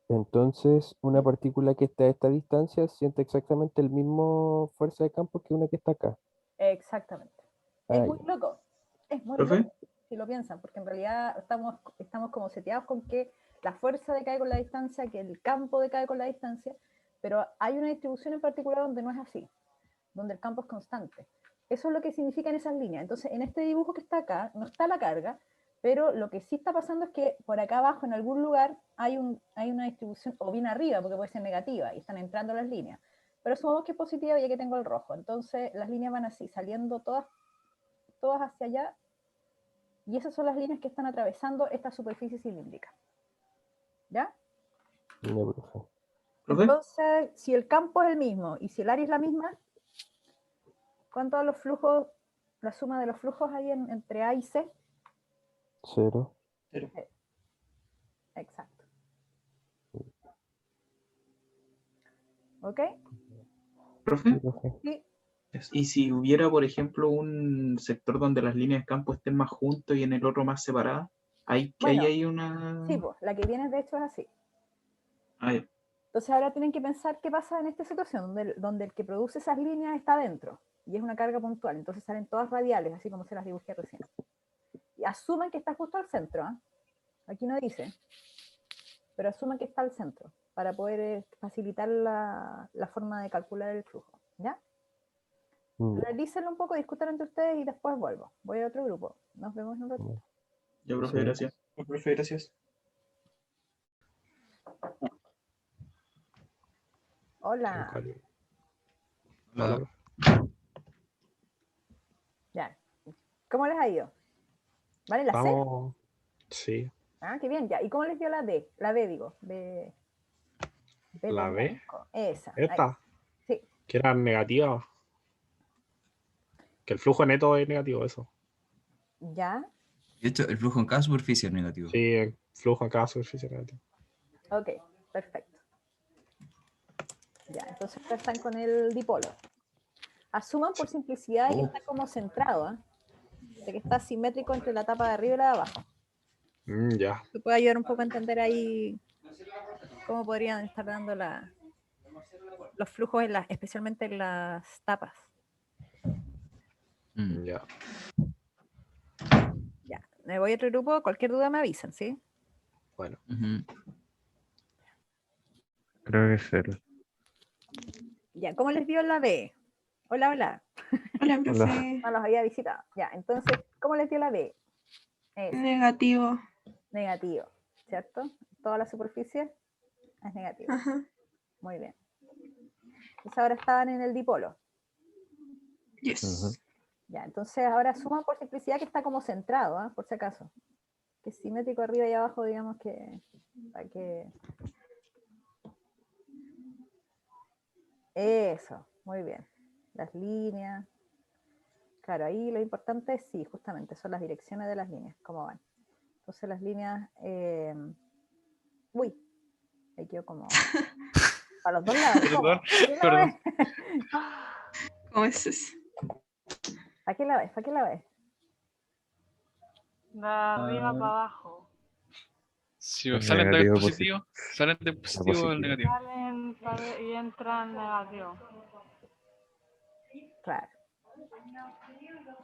Entonces, una partícula que está a esta distancia siente exactamente el mismo fuerza de campo que una que está acá. Exactamente. Ah, Es muy ya. loco. Es muy ¿Profe? loco, si lo piensan, porque en realidad estamos como seteados con que la fuerza decae con la distancia, que el campo decae con la distancia, pero hay una distribución en particular donde no es así, donde el campo es constante. Eso es lo que significan esas líneas. Entonces, en este dibujo que está acá, no está la carga, pero lo que sí está pasando es que por acá abajo, en algún lugar, hay una distribución, o bien arriba, porque puede ser negativa, y están entrando las líneas. Pero supongamos que es positiva y aquí tengo el rojo. Entonces, las líneas van así, saliendo todas hacia allá, y esas son las líneas que están atravesando esta superficie cilíndrica. ¿Ya? Ya, profe. Entonces, si el campo es el mismo y si el área es la misma, ¿cuántos los flujos, la suma de los flujos hay entre A y C? 0. Cero. Exacto. ¿Ok? Profe, Sí. y si hubiera, por ejemplo, un sector donde las líneas de campo estén más juntas y en el otro más separadas, ahí Bueno, hay una... sí, pues, la que viene de hecho es así. Ah, ya. Entonces ahora tienen que pensar qué pasa en esta situación, donde el que produce esas líneas está dentro, y es una carga puntual, entonces salen todas radiales, así como se las dibujé recién. Y asumen que está justo al centro, ¿eh? Aquí no dice, pero asumen que está al centro, para poder facilitar la forma de calcular el flujo, ¿ya? Analícenlo un poco, discutan entre ustedes y después vuelvo. Voy a otro grupo. Nos vemos en un ratito. Ya, profe, Sí. gracias. Profe, gracias. Hola. Hola. Ya. ¿Cómo les ha ido? ¿Vale la C? Vamos. Sí. Ah, qué bien, ya. ¿Y cómo les dio la D? La B, digo. B de La B. blanco. Esa. Ahí. Esta. Sí. Que era negativa. Que el flujo neto es negativo, eso. Ya. De hecho, el flujo en cada superficie es negativo. Sí, el flujo en cada superficie es negativo. Ok, perfecto. Ya, entonces ahora están con el dipolo. Asuman por simplicidad que está como centrado, ¿eh? De que está simétrico entre la tapa de arriba y la de abajo. Ya. Te puede ayudar un poco a entender ahí cómo podrían estar dando los flujos, especialmente en las tapas. Ya. Ya, me voy a otro grupo. Cualquier duda me avisan, ¿sí? Bueno. Creo que es 0. Ya, ¿cómo les dio la B? Hola, hola. Hola, profe. No los había visitado. Ya, entonces, ¿cómo les dio la B? Negativo. Negativo, ¿cierto? Toda la superficie es negativa. Ajá. Muy bien. Entonces ahora estaban en el dipolo. Yes. Ya, entonces ahora suman por simplicidad que está como centrado, ¿eh? Por si acaso. Que es simétrico arriba y abajo, digamos que... Para que... Eso, muy bien. Las líneas. Claro, ahí lo importante es, sí, justamente, son las direcciones de las líneas, cómo van. Entonces las líneas... Uy, ahí quedó como... Para los dos lados. ¿Cómo? Perdón. ¿Cómo es eso? ¿Para qué la ves? ¿Para qué la ves? De arriba para abajo. Si Es salen de negativo, positivo, salen de positivo al negativo. Salen y entran negativo. Claro.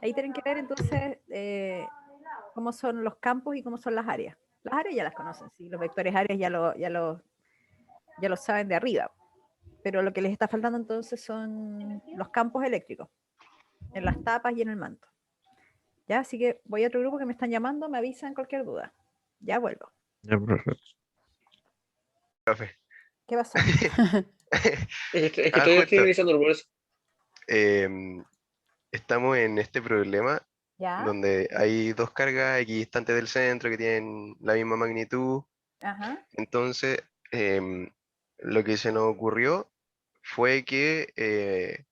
Ahí tienen que ver entonces cómo son los campos y cómo son las áreas. Las áreas ya las conocen, sí, los vectores áreas ya lo saben de arriba. Pero lo que les está faltando entonces son los campos eléctricos, en las tapas y en el manto. Ya, así que voy a otro grupo que me están llamando, me avisan cualquier duda. Ya vuelvo. Ya, profe. Profe. ¿Qué pasó? Es que estoy revisando por eso. Estamos en este problema ¿Ya? donde hay dos cargas equidistantes del centro que tienen la misma magnitud. Ajá. Entonces, lo que se nos ocurrió fue que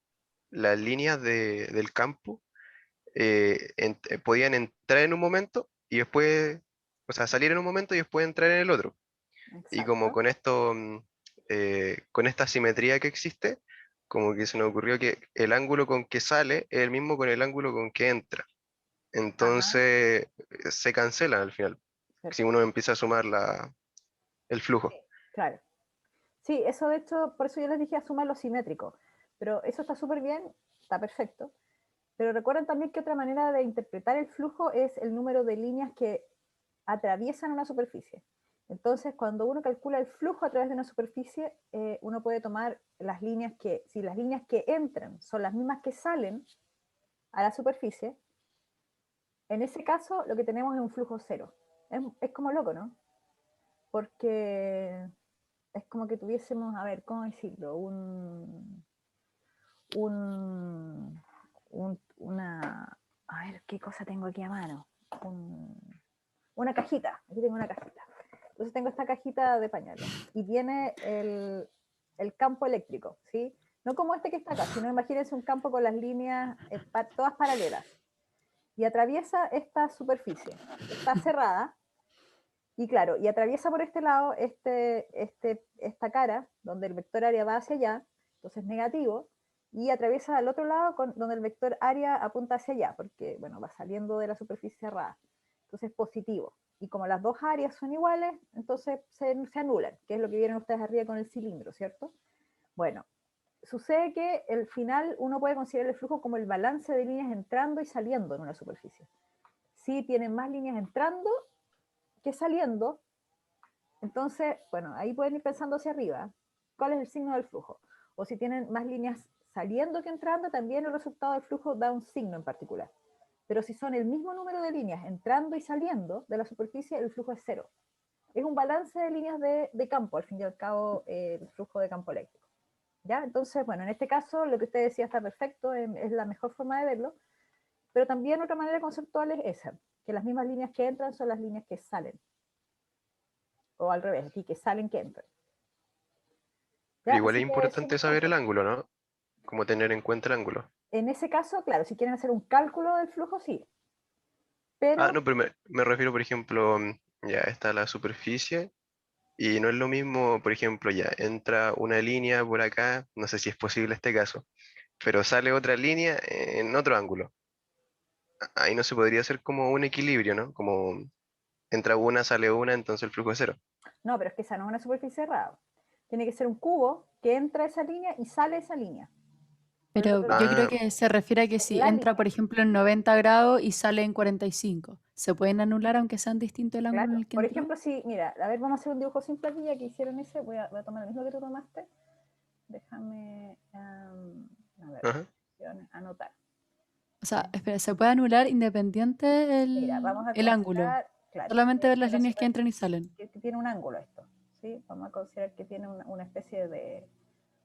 las líneas del campo podían entrar en un momento y después, o sea, salir en un momento y después entrar en el otro. Y como con esto, con esta simetría que existe, como que se nos ocurrió que el ángulo con que sale es el mismo con el ángulo con que entra. Entonces se cancelan al final, si uno empieza a sumar el flujo. Claro. Sí, eso de hecho, por eso yo les dije asumar lo simétrico. Pero eso está súper bien, está perfecto. Pero recuerden también que otra manera de interpretar el flujo es el número de líneas que atraviesan una superficie. Entonces, cuando uno calcula el flujo a través de una superficie, uno puede tomar las líneas que, si las líneas que entran son las mismas que salen a la superficie, en ese caso lo que tenemos es un flujo cero. Es como loco, ¿no? Porque es como que tuviésemos, a ver, ¿cómo decirlo? Una, a ver, ¿qué cosa tengo aquí a mano? Una cajita, aquí tengo una cajita. Entonces tengo esta cajita de pañuelos y tiene el campo eléctrico, ¿sí? No como este que está acá, sino imagínense un campo con las líneas todas paralelas y atraviesa esta superficie. Está cerrada, Y claro, y atraviesa por este lado esta cara, donde el vector área va hacia allá, entonces negativo, y atraviesa al otro lado donde el vector área apunta hacia allá, porque bueno, va saliendo de la superficie cerrada. Entonces positivo. Y como las dos áreas son iguales, entonces se anulan, que es lo que vieron ustedes arriba con el cilindro, ¿cierto? Bueno, sucede que al final uno puede considerar el flujo como el balance de líneas entrando y saliendo en una superficie. Si tienen más líneas entrando que saliendo, entonces, bueno, ahí pueden ir pensando hacia arriba, ¿cuál es el signo del flujo? O si tienen más líneas saliendo que entrando, también el resultado del flujo da un signo en particular. Pero si son el mismo número de líneas entrando y saliendo de la superficie, el flujo es cero. Es un balance de líneas de campo, al fin y al cabo, el flujo de campo eléctrico. ¿Ya? Entonces, bueno, en este caso, lo que usted decía está perfecto, es la mejor forma de verlo, pero también otra manera conceptual es esa, que las mismas líneas que entran son las líneas que salen. O al revés, aquí que salen que entran. Pero ¿Ya? igual Así es que importante eso saber el ángulo, ¿no? Como tener en cuenta el ángulo. en ese caso, claro, si quieren hacer un cálculo del flujo, sí. Pero, Ah, no, pero me refiero, por ejemplo, ya está la superficie y no es lo mismo, por ejemplo, ya entra una línea por acá, no sé si es posible este caso, pero sale otra línea en otro ángulo. Ahí no se podría hacer como un equilibrio, ¿no? Como entra una, sale una, entonces el flujo es cero. no, pero es que esa no es una superficie cerrada. Tiene que ser un cubo que entra esa línea y sale esa línea. Por eso Pero te yo digo, creo Ah, que se refiere a que es si la entra, línea. por ejemplo, en 90 grados y sale en 45, ¿se pueden anular aunque sean distintos el ángulo en Claro. el que Por entró? ejemplo, si, mira, a ver, vamos a hacer un dibujo simple aquí, ya que hicieron ese, voy a tomar el mismo que tú tomaste. Déjame, a ver, ajá. anotar. O sea, espera, ¿se puede anular independiente Mira, vamos a el ángulo? considerar, claro, Solamente ver que las la líneas que superficie entran y salen. que tiene un ángulo esto, ¿sí? Vamos a considerar que tiene una especie de,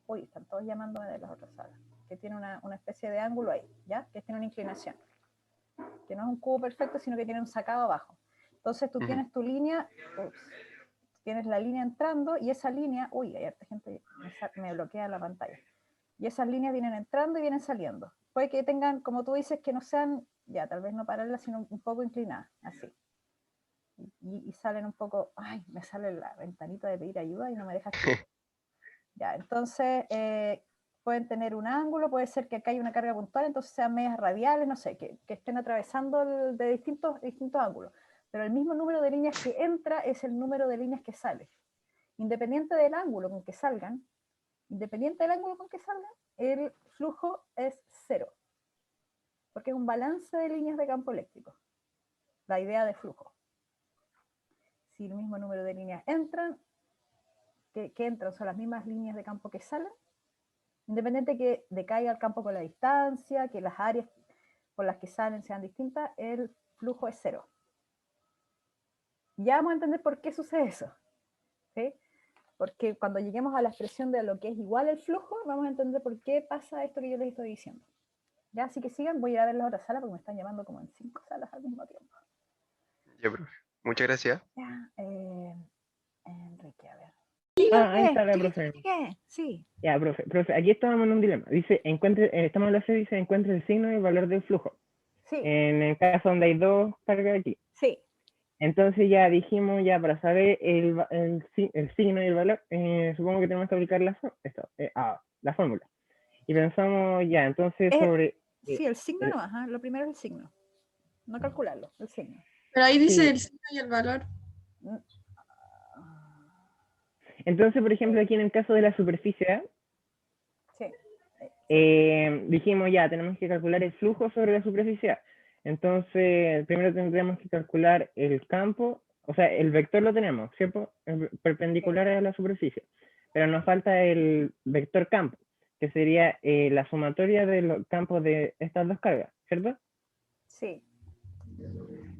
uy, están todos llamándome de las otras salas, que tiene una especie de ángulo ahí, ¿ya? Que tiene una inclinación, que no es un cubo perfecto, sino que tiene un sacado abajo. Entonces tú Ujú. tienes tu línea, tienes la línea entrando y esa línea, uy, hay harta gente, me bloquea la pantalla. Y esas líneas vienen entrando y vienen saliendo. Puede que tengan, como tú dices, que no sean, ya, tal vez no paralelas, sino un poco inclinadas, así. Y salen un poco, ay, me sale la ventanita de pedir ayuda y no me deja escribir. Ya, entonces pueden tener un ángulo, puede ser que acá hay una carga puntual, entonces sean medias radiales, no sé, que estén atravesando de distintos ángulos. Pero el mismo número de líneas que entra es el número de líneas que sale. Independiente del ángulo con que salgan, el flujo es cero, porque es un balance de líneas de campo eléctrico, la idea de flujo. Si el mismo número de líneas entran, que entran son las mismas líneas de campo que salen, independiente que decaiga el campo con la distancia, que las áreas por las que salen sean distintas, el flujo es cero. Ya vamos a entender por qué sucede eso, ¿sí? Porque cuando lleguemos a la expresión de lo que es igual el flujo, vamos a entender por qué pasa esto que yo les estoy diciendo. Ya, así que sigan, voy a ir a ver la otra sala porque me están llamando como en 5 salas al mismo tiempo. Ya, profe. Muchas gracias. Ya, Enrique, a ver. Ahí está la profe. ¿Qué? Sí. Ya, profe, aquí estábamos en un dilema. Dice, estamos en la C, dice, encuentre el signo y el valor del flujo. Sí. En el caso donde hay dos cargas aquí. Sí. Entonces ya dijimos, ya para saber el signo y el valor, supongo que tenemos que aplicar la fórmula. Y pensamos ya, entonces sobre... sí, el signo no, ajá, lo primero es el signo. No calcularlo, el signo. Pero ahí dice Sí. el signo y el valor. Entonces, por ejemplo, aquí en el caso de la superficie, sí. Dijimos ya, tenemos que calcular el flujo sobre la superficie. Entonces, primero tendríamos que calcular el campo, o sea, el vector lo tenemos, ¿cierto? Perpendicular a la superficie. Pero nos falta el vector campo, que sería la sumatoria de los campos de estas dos cargas, ¿cierto? Sí.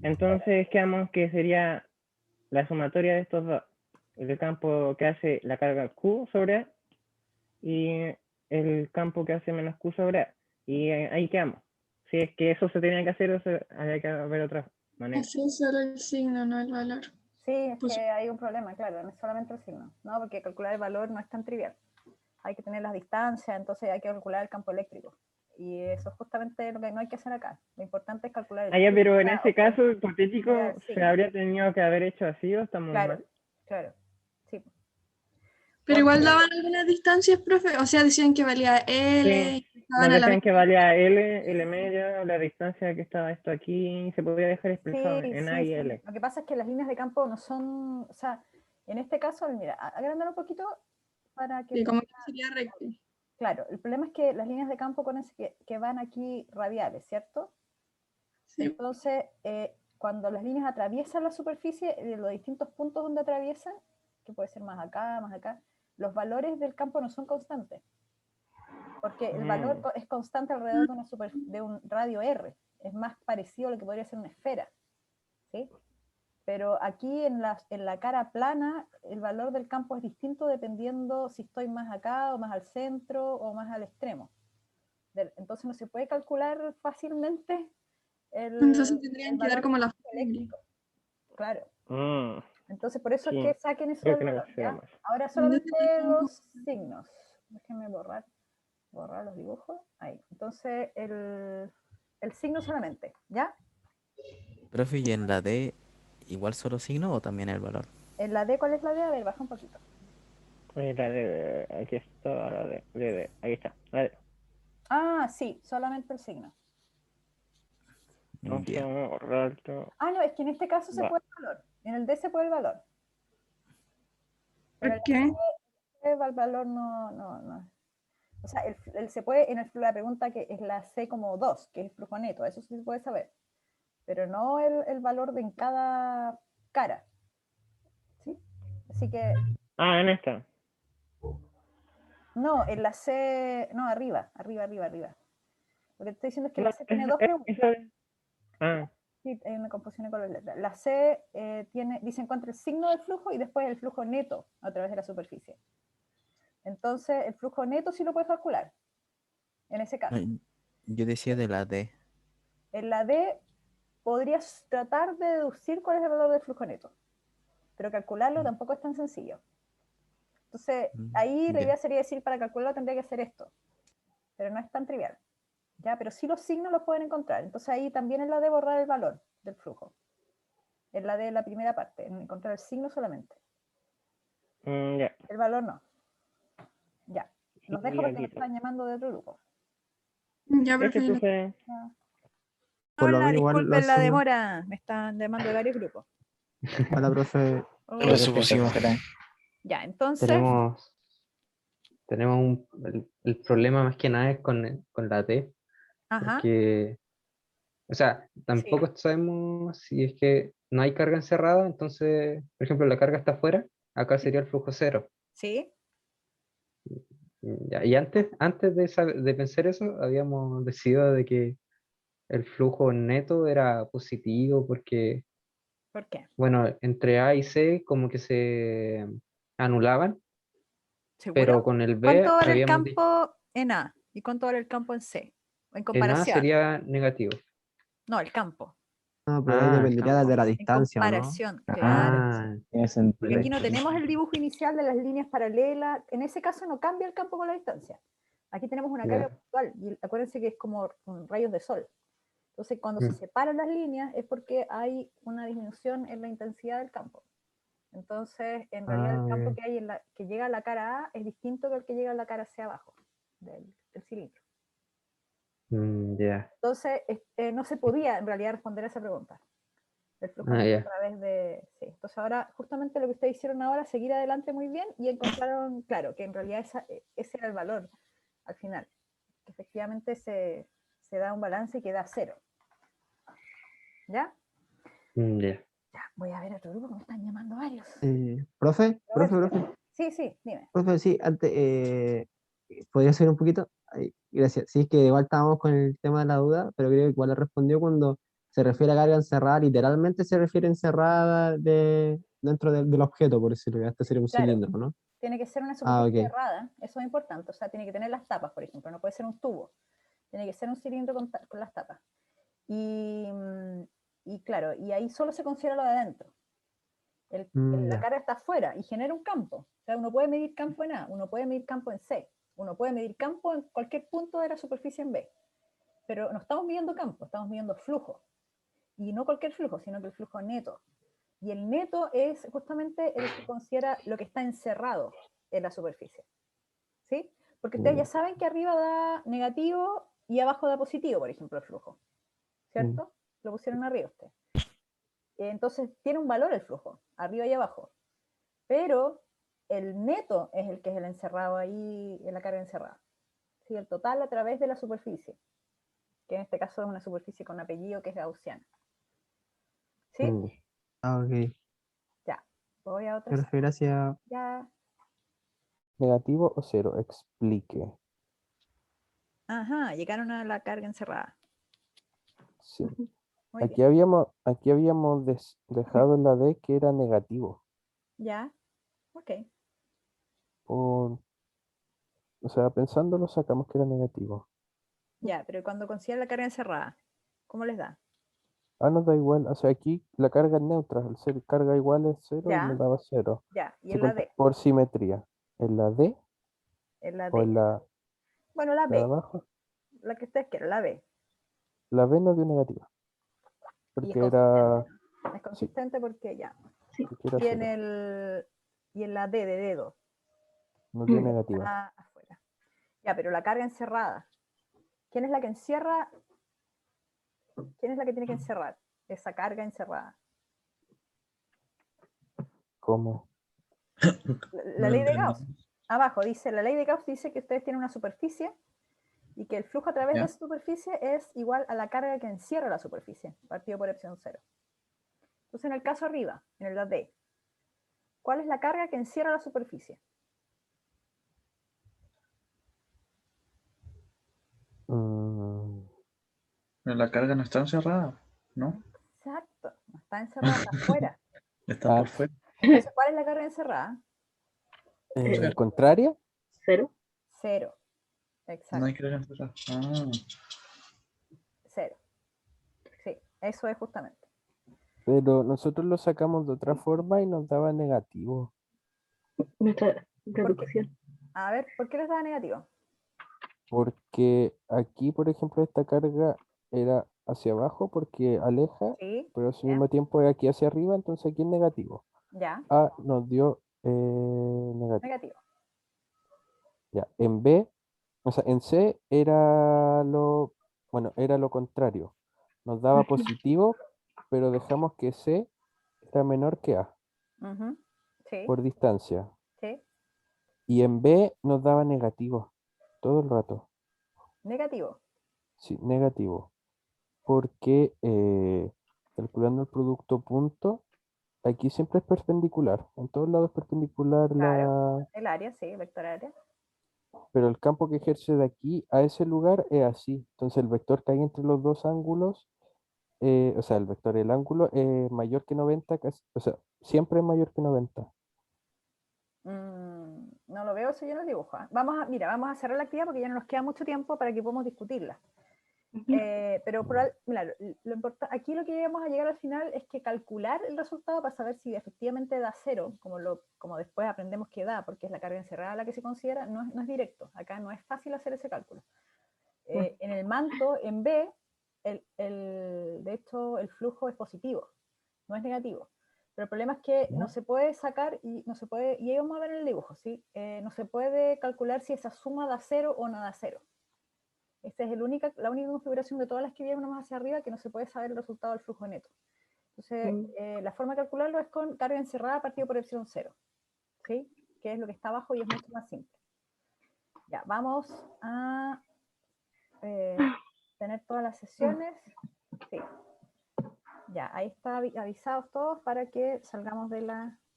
Entonces, quedamos que sería la sumatoria de estos dos. El campo que hace la carga Q sobre A y el campo que hace menos Q sobre A. Y ahí quedamos. Si es que eso se tenía que hacer, o sea, había que haber otra manera. Así es solo el signo, no el valor. Sí, es que hay un problema, claro, no es solamente el signo, ¿no? Porque calcular el valor no es tan trivial. Hay que tener las distancias, entonces hay que calcular el campo eléctrico. Y eso es justamente lo que no hay que hacer acá. Lo importante es calcular el Ah, ya, flujo, pero o en sea, ese caso hipotético sí, se habría tenido que haber hecho así o estamos claro, mal. claro, sí. Pero igual Porque- daban algunas distancias, profe. O sea, decían que valía L, Sí, y estaban nos a la decían que misma. valía L media, la distancia que estaba esto aquí, se podía dejar expresado Sí, en A sí, y sí. L. Lo que pasa es que las líneas de campo no son, o sea, en este caso, mira, agrandar un poquito para que Sí, se como que vea. sería recto. Claro, el problema es que las líneas de campo acuérdense que van aquí radiales, ¿cierto? Sí. Entonces, cuando las líneas atraviesan la superficie, de los distintos puntos donde atraviesan, que puede ser más acá, los valores del campo no son constantes. Porque el valor es constante alrededor de un radio R. Es más parecido a lo que podría ser una esfera. ¿Sí? Pero aquí en la cara plana, el valor del campo es distinto dependiendo si estoy más acá, o más al centro, o más al extremo. Entonces no se puede calcular fácilmente Entonces tendrían el que dar valor como del la flujo eléctrico. Claro. Mm, Entonces por eso es sí, que saquen eso creo del que no valor, me ¿ya? más. Ahora solamente los signos. Déjenme borrar los dibujos. Ahí. Entonces el signo solamente, ¿ya? Profe, ¿y en la D igual solo signo o también el valor? En la D, ¿cuál es la D? A ver, baja un poquito. Aquí está la D, ahí está, la D. Ah, sí, solamente el signo. Entonces Ya. vamos a borrar todo. Ah, no, es que en este caso se Va. puede el valor. En el D se puede el valor. Pero en ¿Por qué? el valor no. O sea, se puede, la pregunta que es la C como 2, que es el flujo neto, eso sí se puede saber. Pero no el valor de en cada cara. ¿Sí? Así que, Ah, en esta. no, en la C, no, arriba. Lo que estoy diciendo es que No, la C tiene dos preguntas. Ah, Sí, hay una confusión con las letras. La C dice encuentra el signo del flujo y después el flujo neto a través de la superficie. Entonces, el flujo neto sí lo puedes calcular, en ese No, caso. yo decía de la D. En la D podrías tratar de deducir cuál es el valor del flujo neto, pero calcularlo tampoco es tan sencillo. Entonces, ahí la Ya. idea sería decir, para calcularlo tendría que hacer esto, pero no es tan trivial. ¿Ya? Pero sí los signos los pueden encontrar. Entonces ahí también es la de borrar el valor del flujo. Es la de la primera parte, en encontrar el signo solamente. ya. El valor no. Ya. Los dejo Y porque me aquí están llamando de otro grupo. Ya, Ese profe. profe. Por lo Hola, menos igual lo disculpen la hacemos. demora. Me están llamando de varios grupos. Hola, profe. Hola. Lo supusimos. Ya, entonces. Tenemos el problema más que nada es con la T, Ajá. porque, o sea, tampoco sabemos si es que no hay carga encerrada, entonces, por ejemplo, la carga está afuera, acá sería el flujo cero. Sí. Ya, y antes de pensar eso, habíamos decidido de que el flujo neto era positivo porque, ¿Por qué? bueno, entre A y C como que se anulaban, ¿Seguro? pero con el B ¿Cuánto vale el habíamos dicho campo en A? ¿Y cuánto vale el campo en C? En en A comparación. sería negativo. No, el campo. No, pero ahí dependería campo. de la En distancia, ¿no? comparación, claro. Ah, Tiene sentido. Porque aquí no tenemos el dibujo inicial de las líneas paralelas. En ese caso no cambia el campo con la distancia. Aquí tenemos una carga ya. puntual. Y acuérdense que es como rayos de sol. Entonces, cuando se Mm. separan las líneas es porque hay una disminución en la intensidad del campo. Entonces, en realidad el campo ya. que hay que llega a la cara A es distinto que el que llega a la cara C abajo del cilindro. Ya. Entonces, no se podía en realidad responder a esa pregunta. El flujo Ah, neto ya. a través de. Sí. Entonces, ahora, justamente lo que ustedes hicieron ahora, seguir adelante muy bien y encontraron, claro, que en realidad ese era el valor al final. Que efectivamente se da un balance y queda cero. ¿Ya? Ya. Ya, voy a ver otro grupo que me están llamando varios. Profe. Sí, dime. Profe, sí, antes, podría ser un poquito. Ay, gracias. Sí, es que igual estábamos con el tema de la duda, pero creo que igual le respondió cuando se refiere a carga encerrada, literalmente se refiere a encerrada dentro del objeto, por decirlo, que este sería un Claro. cilindro, ¿no? Tiene que ser una Ah, superficie ok. cerrada, eso es importante, o sea, tiene que tener las tapas, por ejemplo, no puede ser un tubo, tiene que ser un cilindro con las tapas. Y claro, y ahí solo se considera lo de adentro. La Ya. carga está afuera y genera un campo. O sea, uno puede medir campo en A, uno puede medir campo en C, uno puede medir campo en cualquier punto de la superficie en B. pero no estamos midiendo campo, estamos midiendo flujo. Y no cualquier flujo, sino que el flujo neto. Y el neto es justamente el que considera lo que está encerrado en la superficie. ¿Sí? Porque ustedes ya saben que arriba da negativo y abajo da positivo, por ejemplo, el flujo. ¿Cierto? Lo pusieron arriba ustedes. Entonces tiene un valor el flujo, arriba y abajo. Pero el neto es el que es el encerrado ahí, en la carga encerrada. ¿Sí? El total a través de la superficie, que en este caso es una superficie con apellido que es gaussiana. ¿Sí? Ok. Ya. Voy a otra. Profe, gracias. Ya. Negativo o cero, explique. Ajá, llegaron a la carga encerrada. Sí. Muy Aquí habíamos dejado en la D que era negativo. Ya. Ok. O sea, pensándolo sacamos que era negativo. Ya, pero cuando consideran la carga encerrada, ¿cómo les da? Ah, nos da igual. O sea, aquí la carga es neutra. Al ser carga igual es cero y Ya. nos daba cero. Ya. ¿Y Se en la cuenta D? por simetría. ¿En la D En la o D. en la Bueno, la de B. abajo? La que ustedes quieran, la B. La B nos dio negativa. Y es Porque consistente, era... ¿no? Es consistente porque ya. porque era Y en cero. y en la D de dedo. Nos dio negativa. Está afuera. Ya, pero la carga encerrada. ¿Quién es la que encierra? ¿Quién es la que tiene que encerrar esa carga encerrada? ¿Cómo? La ley de Gauss. Abajo dice, la ley de Gauss dice que ustedes tienen una superficie y que el flujo a través de esa superficie es igual a la carga que encierra la superficie, partido por epsilon 0. Entonces, en el caso arriba, en el D, ¿cuál es la carga que encierra la superficie? Pero la carga no está encerrada, ¿no? Exacto, no está encerrada, está afuera. Está por fuera. Entonces, ¿cuál es la carga encerrada? ¿Contraria? Cero. Cero. No Exacto, hay carga encerrada. Ah. cero. Sí, eso es justamente. Pero nosotros lo sacamos de otra forma y nos daba negativo. Nuestra reducción. A ver, ¿por qué les da negativo? Porque aquí, por ejemplo, esta carga era hacia abajo porque aleja, Sí, pero al mismo tiempo es aquí hacia arriba, entonces aquí es negativo. ya, A nos dio negativo. negativo. Ya, en B, o sea, en C era era lo contrario. Nos daba positivo, pero dejamos que C era menor que A Ujú, sí, por distancia. sí, Y en B nos daba negativo todo el rato. negativo. Sí, negativo. Porque calculando el producto punto, aquí siempre es perpendicular. En todos lados es perpendicular Claro, el área, sí, vector área. pero el campo que ejerce de aquí a ese lugar es así. Entonces el vector que hay entre los dos ángulos, o sea, el ángulo es mayor que 90, o sea, siempre es mayor que 90. No lo veo eso yo en el dibujo. ¿Eh? Mira, vamos a cerrar la actividad porque ya no nos queda mucho tiempo para que podamos discutirla. Pero mira, aquí lo que vamos a llegar al final es que calcular el resultado para saber si efectivamente da cero, como después aprendemos que da, porque es la carga encerrada la que se considera, no es directo. Acá no es fácil hacer ese cálculo. En el manto, en B, de hecho, el flujo es positivo, no es negativo. Pero el problema es que no se puede sacar y ahí vamos a ver en el dibujo, ¿sí? No se puede calcular si esa suma da cero o no da cero. Esta es la única configuración de todas las que vienen más hacia arriba que no se puede saber el resultado del flujo neto. Entonces, la forma de calcularlo es con carga encerrada partido por epsilon 0, ¿sí? Que es lo que está abajo y es mucho más simple. Ya, vamos a tener todas las sesiones. Sí. Ya, ahí está avisados todos para que salgamos de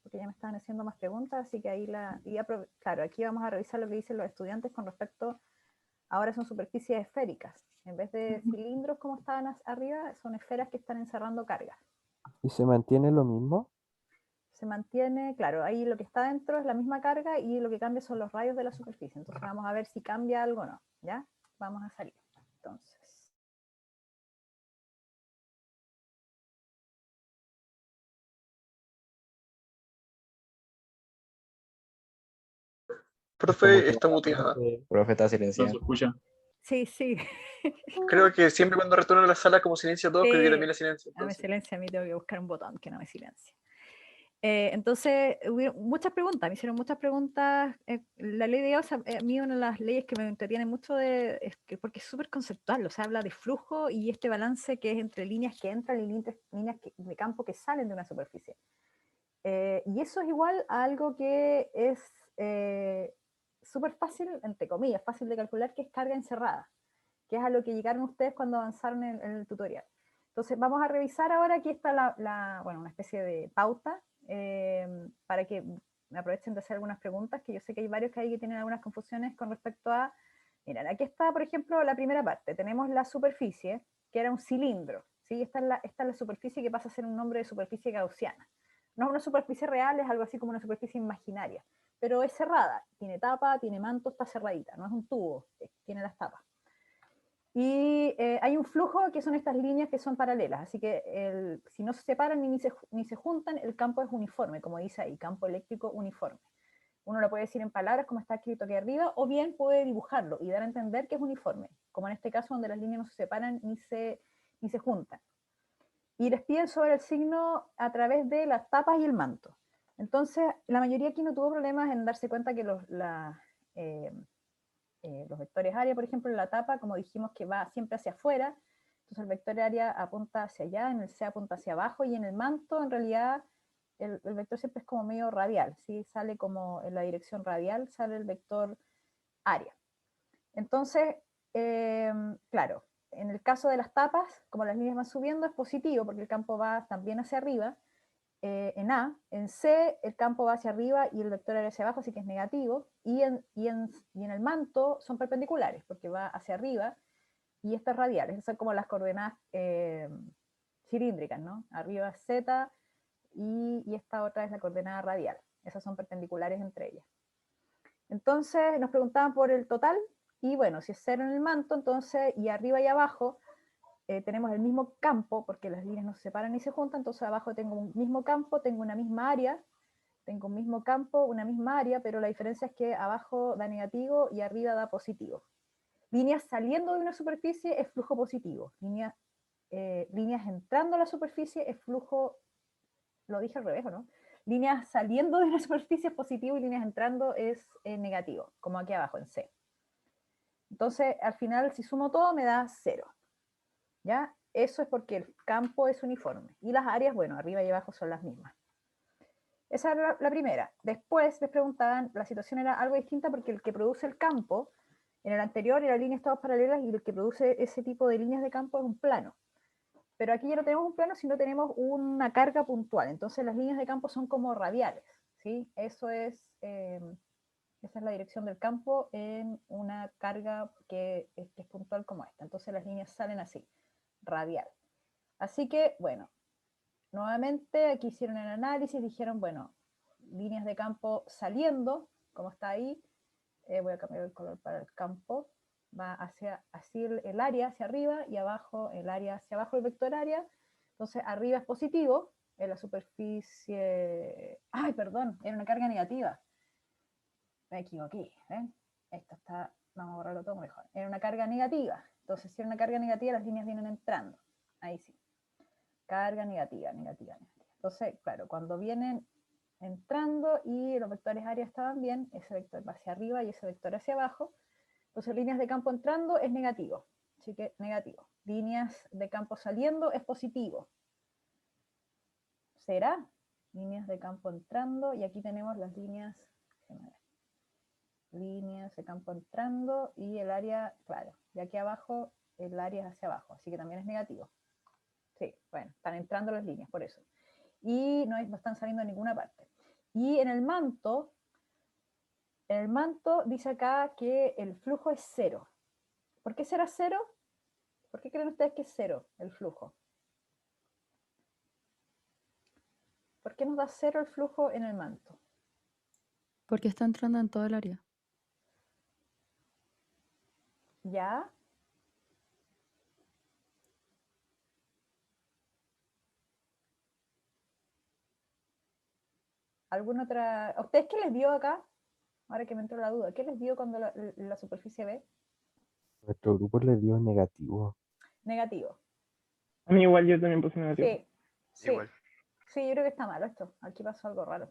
porque ya me estaban haciendo más preguntas, así que ahí claro, aquí vamos a revisar lo que dicen los estudiantes con respecto, ahora son superficies esféricas, en vez de cilindros como estaban arriba, son esferas que están encerrando cargas. ¿Y se mantiene lo mismo? Se mantiene, claro, ahí lo que está dentro es la misma carga y lo que cambia son los rayos de la superficie, entonces vamos a ver si cambia algo o no, ¿ya? Vamos a salir, entonces. Profe, está muteada. Profe está No se silenciado. escucha. Sí, sí. Creo que siempre cuando retorno a la sala como silencia todo, creo que Sí, también la silencio. me Entonces. silencia a mí, tengo que buscar un botón que no me silencie. Entonces, hubo muchas preguntas, me hicieron muchas preguntas. La ley de Gauss, a mí una de las leyes que me entretiene mucho porque es súper conceptual, o sea, habla de flujo y este balance que es entre líneas que entran y líneas de campo que salen de una superficie. Y eso es igual a algo que es súper fácil, entre comillas, fácil de calcular, que es carga encerrada, que es a lo que llegaron ustedes cuando avanzaron en el tutorial. Entonces vamos a revisar ahora, aquí está bueno, una especie de pauta, para que me aprovechen de hacer algunas preguntas, que yo sé que hay varios que hay que tienen algunas confusiones con respecto a, miren, aquí está, por ejemplo, la primera parte, tenemos la superficie, que era un cilindro, ¿sí? Esta es la superficie que pasa a ser un nombre de superficie gaussiana. No es una superficie real, es algo así como una superficie imaginaria, pero es cerrada, tiene tapa, tiene manto, está cerradita, no es un tubo, tiene las tapas. Y hay un flujo que son estas líneas que son paralelas, así que si no se separan ni se juntan, el campo es uniforme, como dice ahí, campo eléctrico uniforme. Uno lo puede decir en palabras como está escrito aquí arriba, o bien puede dibujarlo y dar a entender que es uniforme, como en este caso donde las líneas no se separan ni se juntan. Y les piden sobre el signo a través de las tapas y el manto. Entonces, la mayoría aquí no tuvo problemas en darse cuenta que los vectores área, por ejemplo, en la tapa, como dijimos que va siempre hacia afuera, entonces el vector área apunta hacia allá, en el C apunta hacia abajo, y en el manto, en realidad, el vector siempre es como medio radial, ¿sí? Sale como en la dirección radial, sale el vector área. Entonces, claro, en el caso de las tapas, como las líneas van subiendo, es positivo, porque el campo va también hacia arriba, en A. En C el campo va hacia arriba y el vector área hacia abajo, así que es negativo, y en el manto son perpendiculares, porque va hacia arriba, y estas radiales, esas son como las coordenadas cilíndricas, ¿no? Arriba Z, y esta otra es la coordenada radial, esas son perpendiculares entre ellas. Entonces nos preguntaban por el total, y bueno, si es 0 en el manto, entonces, y arriba y abajo, tenemos el mismo campo, porque las líneas no se separan ni se juntan, entonces abajo tengo un mismo campo, tengo una misma área, tengo un mismo campo, una misma área, pero la diferencia es que abajo da negativo y arriba da positivo. Líneas saliendo de una superficie es flujo positivo, líneas entrando a la superficie es flujo, lo dije al revés, ¿o no? Líneas saliendo de una superficie es positivo y líneas entrando es negativo, como aquí abajo en C. Entonces, al final, si sumo todo, me da 0. ¿Ya? Eso es porque el campo es uniforme. Y las áreas, bueno, arriba y abajo son las mismas. Esa era la primera. Después les preguntaban, la situación era algo distinta porque el que produce el campo, en el anterior era líneas todas paralelas y el que produce ese tipo de líneas de campo es un plano. Pero aquí ya no tenemos un plano, sino tenemos una carga puntual. Entonces las líneas de campo son como radiales, ¿sí? Eso es, esa es la dirección del campo en una carga que es puntual como esta. Entonces las líneas salen así, radial. Así que, bueno, nuevamente aquí hicieron el análisis, dijeron, bueno, líneas de campo saliendo, como está ahí, voy a cambiar el color para el campo, va hacia así el área hacia arriba y abajo el área hacia abajo, el vector área. Entonces arriba es positivo, en la superficie, ay, perdón, era una carga negativa, me equivoqué, ¿ven? Esto está, vamos a borrarlo todo mejor, era una carga negativa. Entonces si era una carga negativa, las líneas vienen entrando, ahí sí, carga negativa, negativa, negativa. Entonces, claro, cuando vienen entrando y los vectores área estaban bien, ese vector va hacia arriba y ese vector hacia abajo. Entonces líneas de campo entrando es negativo, así que negativo. Líneas de campo saliendo es positivo. ¿Será? Líneas de campo entrando, y aquí tenemos las líneas de campo entrando y el área, claro, de aquí abajo el área es hacia abajo, así que también es negativo. Sí, bueno, están entrando las líneas, por eso. Y no están saliendo de ninguna parte. Y en el manto dice acá que el flujo es 0. ¿Por qué será 0? ¿Por qué creen ustedes que es 0 el flujo? ¿Por qué nos da 0 el flujo en el manto? Porque está entrando en todo el área. ¿Ya? ¿Alguna otra? ¿A ustedes qué les dio acá? Ahora que me entró la duda. ¿Qué les dio cuando la superficie B? Nuestro grupo le dio negativo. Negativo. A mí igual yo también puse negativo. Sí, sí. Igual. Sí, yo creo que está malo esto. Aquí pasó algo raro.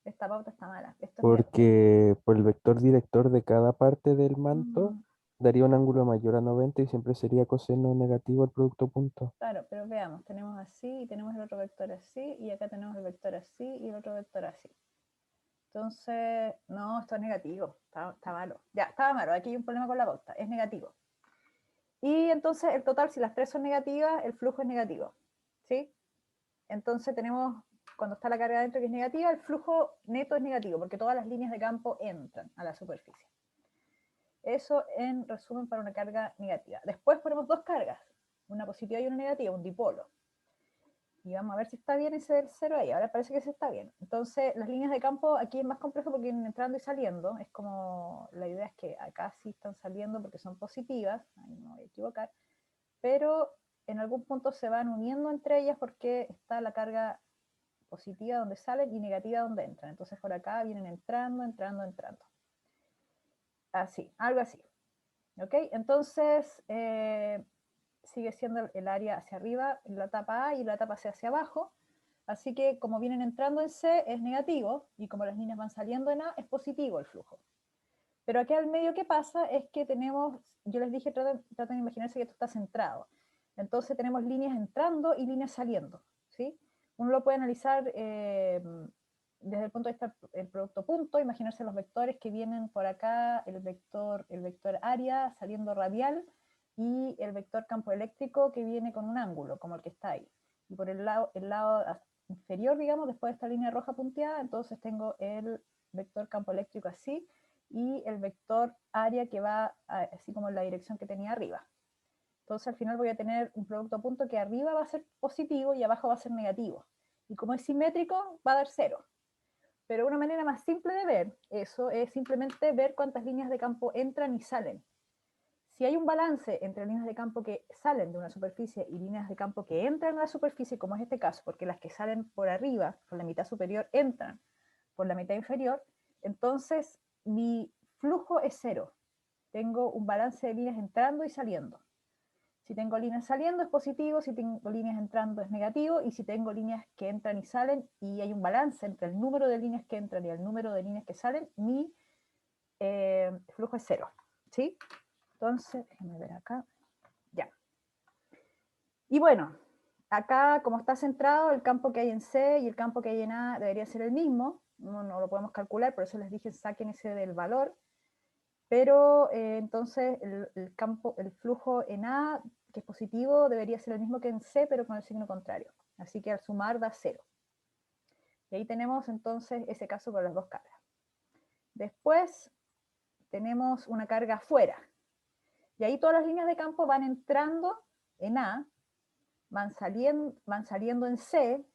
Esta pauta está mala. Esto es Porque por el vector director de cada parte del manto daría un ángulo mayor a 90 y siempre sería coseno negativo el producto punto. claro, pero veamos, tenemos así y tenemos el otro vector así y acá tenemos el vector así y el otro vector así. Entonces, no, esto es negativo, está malo. Ya, estaba malo, aquí hay un problema con la pauta, es negativo. Y entonces el total, si las tres son negativas, el flujo es negativo, ¿sí? Entonces tenemos, cuando está la carga adentro que es negativa, el flujo neto es negativo, porque todas las líneas de campo entran a la superficie. Eso en resumen para una carga negativa. Después ponemos dos cargas, una positiva y una negativa, un dipolo. Y vamos a ver si está bien ese del cero ahí. Ahora parece que sí está bien. Entonces, las líneas de campo aquí es más complejo porque vienen entrando y saliendo. Es como, la idea es que acá sí están saliendo porque son positivas. Ahí no me voy a equivocar. Pero en algún punto se van uniendo entre ellas porque está la carga positiva donde salen y negativa donde entran. Entonces, por acá vienen entrando, entrando, entrando. Así, algo así. ¿Ok? Entonces, sigue siendo el área hacia arriba, la etapa A y la etapa C hacia abajo. Así que como vienen entrando en C es negativo y como las líneas van saliendo en A es positivo el flujo. Pero aquí al medio que pasa es que tenemos, yo les dije, traten de imaginarse que esto está centrado. Entonces tenemos líneas entrando y líneas saliendo, ¿sí? Uno lo puede analizar desde el punto de vista del producto punto, imaginarse los vectores que vienen por acá, el vector área saliendo radial, y el vector campo eléctrico que viene con un ángulo, como el que está ahí. Y por el lado inferior, digamos, después de esta línea roja punteada, entonces tengo el vector campo eléctrico así, y el vector área que va así como en la dirección que tenía arriba. Entonces al final voy a tener un producto punto que arriba va a ser positivo y abajo va a ser negativo. Y como es simétrico, va a dar cero. Pero una manera más simple de ver eso es simplemente ver cuántas líneas de campo entran y salen. Si hay un balance entre líneas de campo que salen de una superficie y líneas de campo que entran a la superficie, como es este caso, porque las que salen por arriba, por la mitad superior, entran por la mitad inferior, entonces mi flujo es cero. Tengo un balance de líneas entrando y saliendo. Si tengo líneas saliendo es positivo, si tengo líneas entrando es negativo, y si tengo líneas que entran y salen y hay un balance entre el número de líneas que entran y el número de líneas que salen, mi flujo es cero. ¿Sí? Entonces, déjenme ver acá. Ya. Y bueno, acá como está centrado, el campo que hay en C y el campo que hay en A debería ser el mismo. No lo podemos calcular, por eso les dije saquen ese del valor. Pero entonces el flujo en A, que es positivo, debería ser el mismo que en C, pero con el signo contrario. Así que al sumar da 0. Y ahí tenemos entonces ese caso con las dos cargas. Después tenemos una carga afuera. Y ahí todas las líneas de campo van entrando en A, van saliendo en C,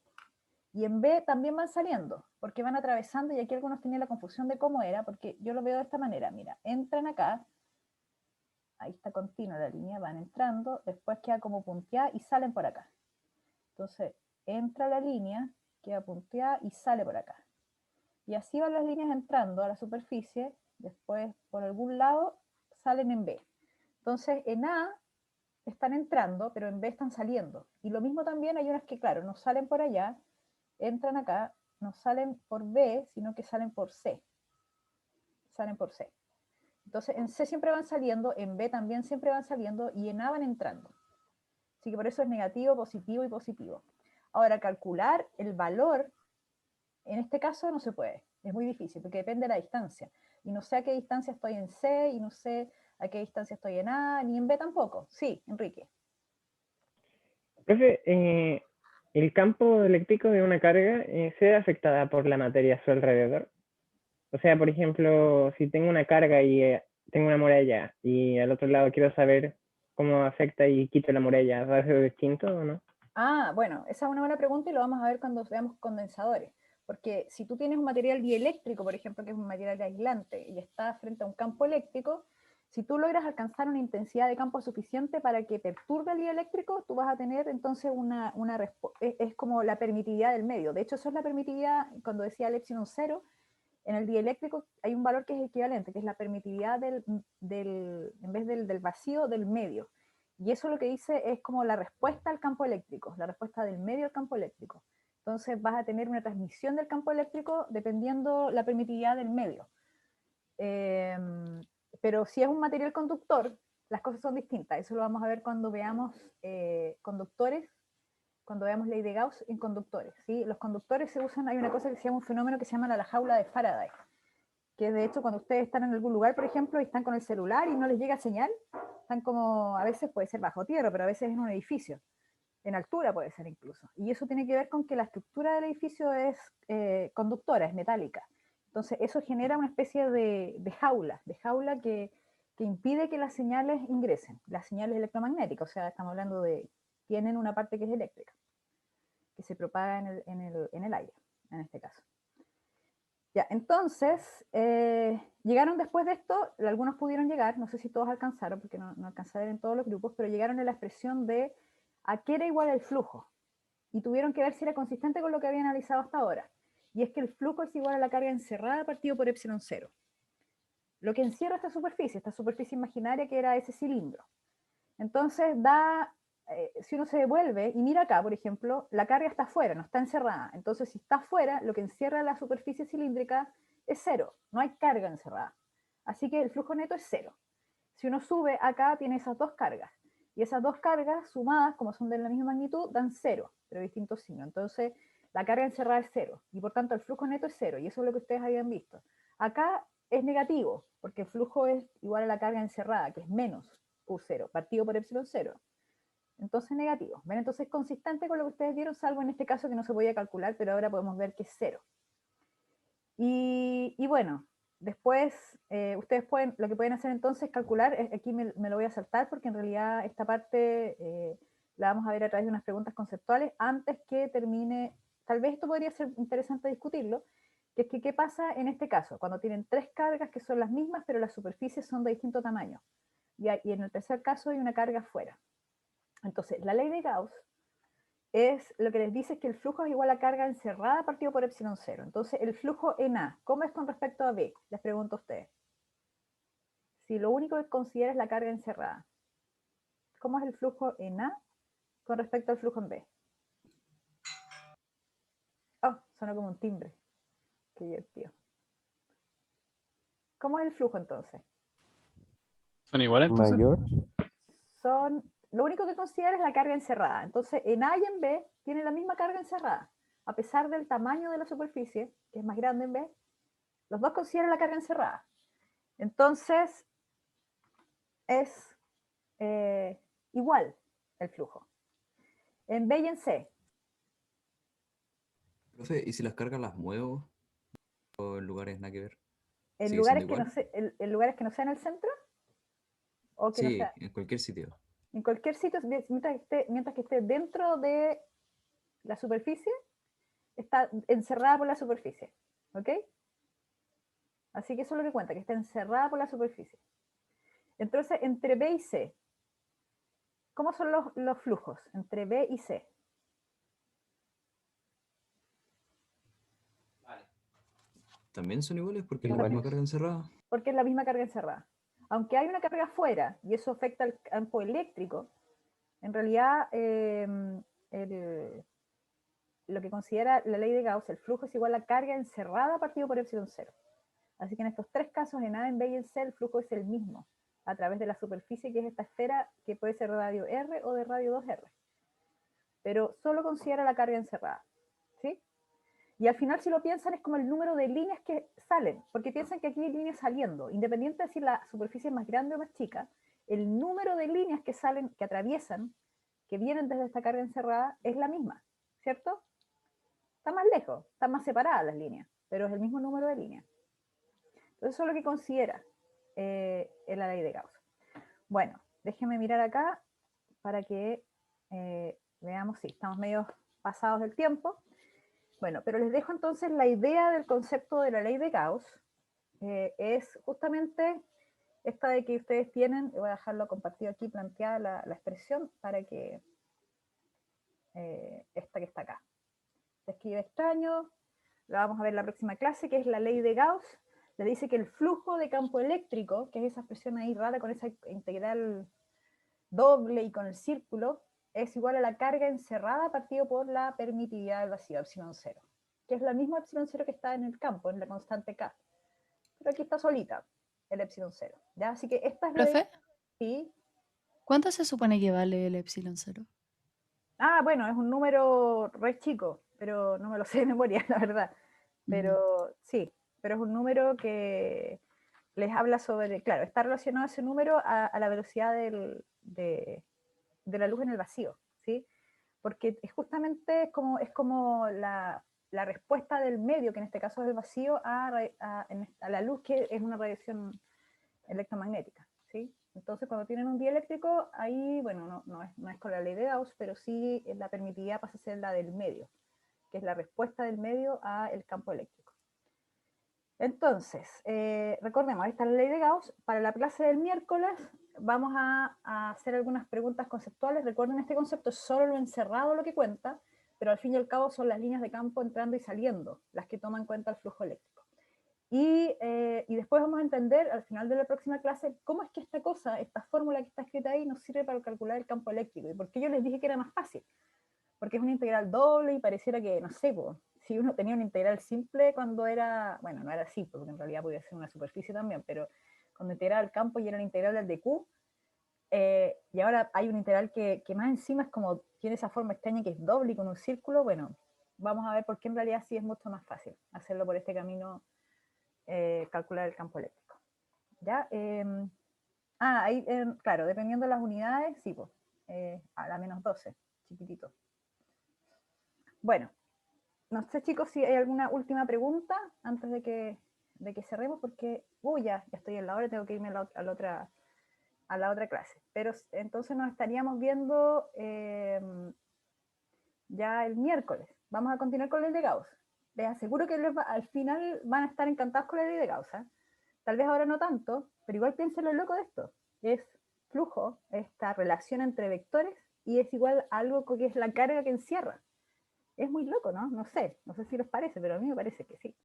y en B también van saliendo, porque van atravesando, y aquí algunos tenían la confusión de cómo era, porque yo lo veo de esta manera, mira, entran acá, ahí está continua la línea, van entrando, después queda como punteada y salen por acá. Entonces, entra la línea, queda punteada y sale por acá. Y así van las líneas entrando a la superficie, después por algún lado salen en B. Entonces, en A están entrando, pero en B están saliendo. Y lo mismo también hay unas que, claro, no salen por allá, entran acá, no salen por B, sino que salen por C. Salen por C. Entonces, en C siempre van saliendo, en B también siempre van saliendo, y en A van entrando. Así que por eso es negativo, positivo y positivo. Ahora, calcular el valor, en este caso no se puede. Es muy difícil, porque depende de la distancia. Y no sé a qué distancia estoy en C, y no sé a qué distancia estoy en A, ni en B tampoco. Sí, Enrique. Profe, ¿el campo eléctrico de una carga se ve afectada por la materia a su alrededor? O sea, por ejemplo, si tengo una carga y tengo una muralla y al otro lado quiero saber cómo afecta y quito la muralla, ¿va a ser distinto o no? Ah, bueno, esa es una buena pregunta y lo vamos a ver cuando veamos condensadores. Porque si tú tienes un material dieléctrico, por ejemplo, que es un material aislante y está frente a un campo eléctrico, si tú logras alcanzar una intensidad de campo suficiente para que perturbe el dieléctrico, tú vas a tener entonces es como la permitividad del medio. De hecho, eso es la permitividad, cuando decía el epsilon 0, En el dieléctrico hay un valor que es equivalente, que es la permitividad en vez del vacío, del medio. Y eso lo que dice es como la respuesta al campo eléctrico, la respuesta del medio al campo eléctrico. Entonces vas a tener una transmisión del campo eléctrico dependiendo la permitividad del medio. Pero si es un material conductor, las cosas son distintas. Eso lo vamos a ver cuando veamos conductores, cuando veamos ley de Gauss en conductores, ¿sí? Los conductores se usan, hay una cosa que se llama un fenómeno que se llama la jaula de Faraday, que de hecho cuando ustedes están en algún lugar, por ejemplo, y están con el celular y no les llega señal, están como, a veces puede ser bajo tierra, pero a veces en un edificio, en altura puede ser incluso. Y eso tiene que ver con que la estructura del edificio es conductora, es metálica. Entonces eso genera una especie de jaula que impide que las señales ingresen, las señales electromagnéticas, o sea, estamos hablando de, tienen una parte que es eléctrica, que se propaga en el aire, en este caso. Ya, entonces, llegaron después de esto, algunos pudieron llegar, no sé si todos alcanzaron, porque no alcanzé a ver en todos los grupos, pero llegaron a la expresión de a qué era igual el flujo, y tuvieron que ver si era consistente con lo que habían analizado hasta ahora, y es que el flujo es igual a la carga encerrada partido por epsilon cero. Lo que encierra esta superficie imaginaria que era ese cilindro. Entonces da, si uno se devuelve y mira acá, por ejemplo, la carga está afuera, no está encerrada. Entonces si está afuera, lo que encierra la superficie cilíndrica es cero, no hay carga encerrada. Así que el flujo neto es cero. Si uno sube acá, tiene esas dos cargas. Y esas dos cargas sumadas, como son de la misma magnitud, dan cero, pero distintos signos. Entonces la carga encerrada es cero, y por tanto el flujo neto es cero, y eso es lo que ustedes habían visto. Acá es negativo, porque el flujo es igual a la carga encerrada, que es menos U0, partido por epsilon cero. Entonces negativo. ¿Ven? Entonces es consistente con lo que ustedes vieron, salvo en este caso que no se podía calcular, pero ahora podemos ver que es cero. Y bueno, después ustedes pueden, lo que pueden hacer entonces es calcular, aquí me lo voy a saltar porque en realidad esta parte la vamos a ver a través de unas preguntas conceptuales antes que termine. Tal vez esto podría ser interesante discutirlo, que es que qué pasa en este caso, cuando tienen tres cargas que son las mismas, pero las superficies son de distinto tamaño. Y en el tercer caso hay una carga fuera. Entonces, la ley de Gauss es lo que les dice que el flujo es igual a carga encerrada partido por epsilon cero. Entonces, el flujo en A, ¿cómo es con respecto a B? Les pregunto a ustedes. Si lo único que considera es la carga encerrada, ¿cómo es el flujo en A con respecto al flujo en B? Oh, sonó como un timbre. Qué divertido. ¿Cómo es el flujo entonces? ¿Son iguales entonces? Mayor. Lo único que considera es la carga encerrada. Entonces, en A y en B tiene la misma carga encerrada. A pesar del tamaño de la superficie, que es más grande en B, los dos consideran la carga encerrada. Entonces, es igual el flujo. En B y en C. Profe, ¿y si las cargas las muevo? ¿O en lugares nada que ver? ¿En ¿Sigue lugares, siendo igual? en lugares que no sean el centro? ¿O que no Sí, sea? en cualquier sitio. En cualquier sitio, mientras que esté dentro de la superficie, está encerrada por la superficie. ¿Ok? Así que eso es lo que cuenta, que está encerrada por la superficie. Entonces, entre B y C, ¿cómo son los flujos entre B y C? ¿También son iguales porque es la misma carga encerrada? Porque es la misma carga encerrada. Aunque hay una carga afuera, y eso afecta al campo eléctrico, en realidad lo que considera la ley de Gauss, el flujo es igual a carga encerrada partido por epsilon cero. Así que en estos tres casos, en A, en B y en C, el flujo es el mismo, a través de la superficie, que es esta esfera, que puede ser de radio R o de radio 2R. Pero solo considera la carga encerrada. ¿Sí? Y al final, si lo piensan, es como el número de líneas que salen, porque piensan que aquí hay líneas saliendo. Independiente de si la superficie es más grande o más chica, el número de líneas que salen, que atraviesan, que vienen desde esta carga encerrada, es la misma, ¿cierto? Está más lejos, están más separadas las líneas, pero es el mismo número de líneas. Entonces eso es lo que considera en la ley de Gauss. Bueno, déjenme mirar acá para que veamos si estamos medio pasados del tiempo. Bueno, pero les dejo entonces la idea del concepto de la ley de Gauss. Es justamente esta de que ustedes tienen, voy a dejarlo compartido aquí, planteada la expresión para que esta que está acá. Se escribe extraño, la vamos a ver en la próxima clase, que es la ley de Gauss. Le dice que el flujo de campo eléctrico, que es esa expresión ahí rara con esa integral doble y con el círculo, es igual a la carga encerrada partido por la permitividad del vacío, epsilon 0, que es la misma epsilon 0 que está en el campo, en la constante K. Pero aquí está solita, el epsilon 0. ¿Ya? Así que esta es la... ¿Profe? Sí. ¿Cuánto se supone que vale el epsilon 0? Ah, bueno, es un número re chico, pero no me lo sé de memoria, la verdad. Pero sí, pero es un número que les habla sobre, claro, está relacionado ese número a la velocidad de la luz en el vacío, ¿sí? Porque es como la respuesta del medio, que en este caso es el vacío, a la luz, que es una radiación electromagnética, ¿sí? Entonces, cuando tienen un dieléctrico, ahí, bueno, no es con la ley de Gauss, pero sí la permitividad pasa a ser la del medio, que es la respuesta del medio al campo eléctrico. Entonces, recordemos, esta es la ley de Gauss. Para la clase del miércoles vamos a hacer algunas preguntas conceptuales. Recuerden, este concepto es solo lo encerrado lo que cuenta, pero al fin y al cabo son las líneas de campo entrando y saliendo las que toman en cuenta el flujo eléctrico. Y después vamos a entender, al final de la próxima clase, cómo es que esta cosa, esta fórmula que está escrita ahí, nos sirve para calcular el campo eléctrico. ¿Y por qué yo les dije que era más fácil? Porque es una integral doble y pareciera que, no sé, si uno tenía una integral simple cuando era, bueno, no era simple, porque en realidad podía ser una superficie también, pero cuando integraba el campo y era la integral del de Q, y ahora hay una integral que más encima es como, tiene esa forma extraña que es doble y con un círculo, bueno, vamos a ver por qué en realidad sí es mucho más fácil hacerlo por este camino, calcular el campo eléctrico. ¿Ya? Ahí, claro, dependiendo de las unidades, sí, pues, a la menos 12, chiquitito. Bueno, no sé, chicos, si hay alguna última pregunta antes de que cerremos, porque, ya estoy en la hora, tengo que irme a la otra clase. Pero entonces nos estaríamos viendo ya el miércoles. Vamos a continuar con la ley de Gauss. Les aseguro que al final van a estar encantados con la ley de Gauss, ¿eh? Tal vez ahora no tanto, pero igual piensen lo loco de esto. Es flujo, esta relación entre vectores, y es igual a algo que es la carga que encierra. Es muy loco, ¿no? No sé si les parece, pero a mí me parece que sí.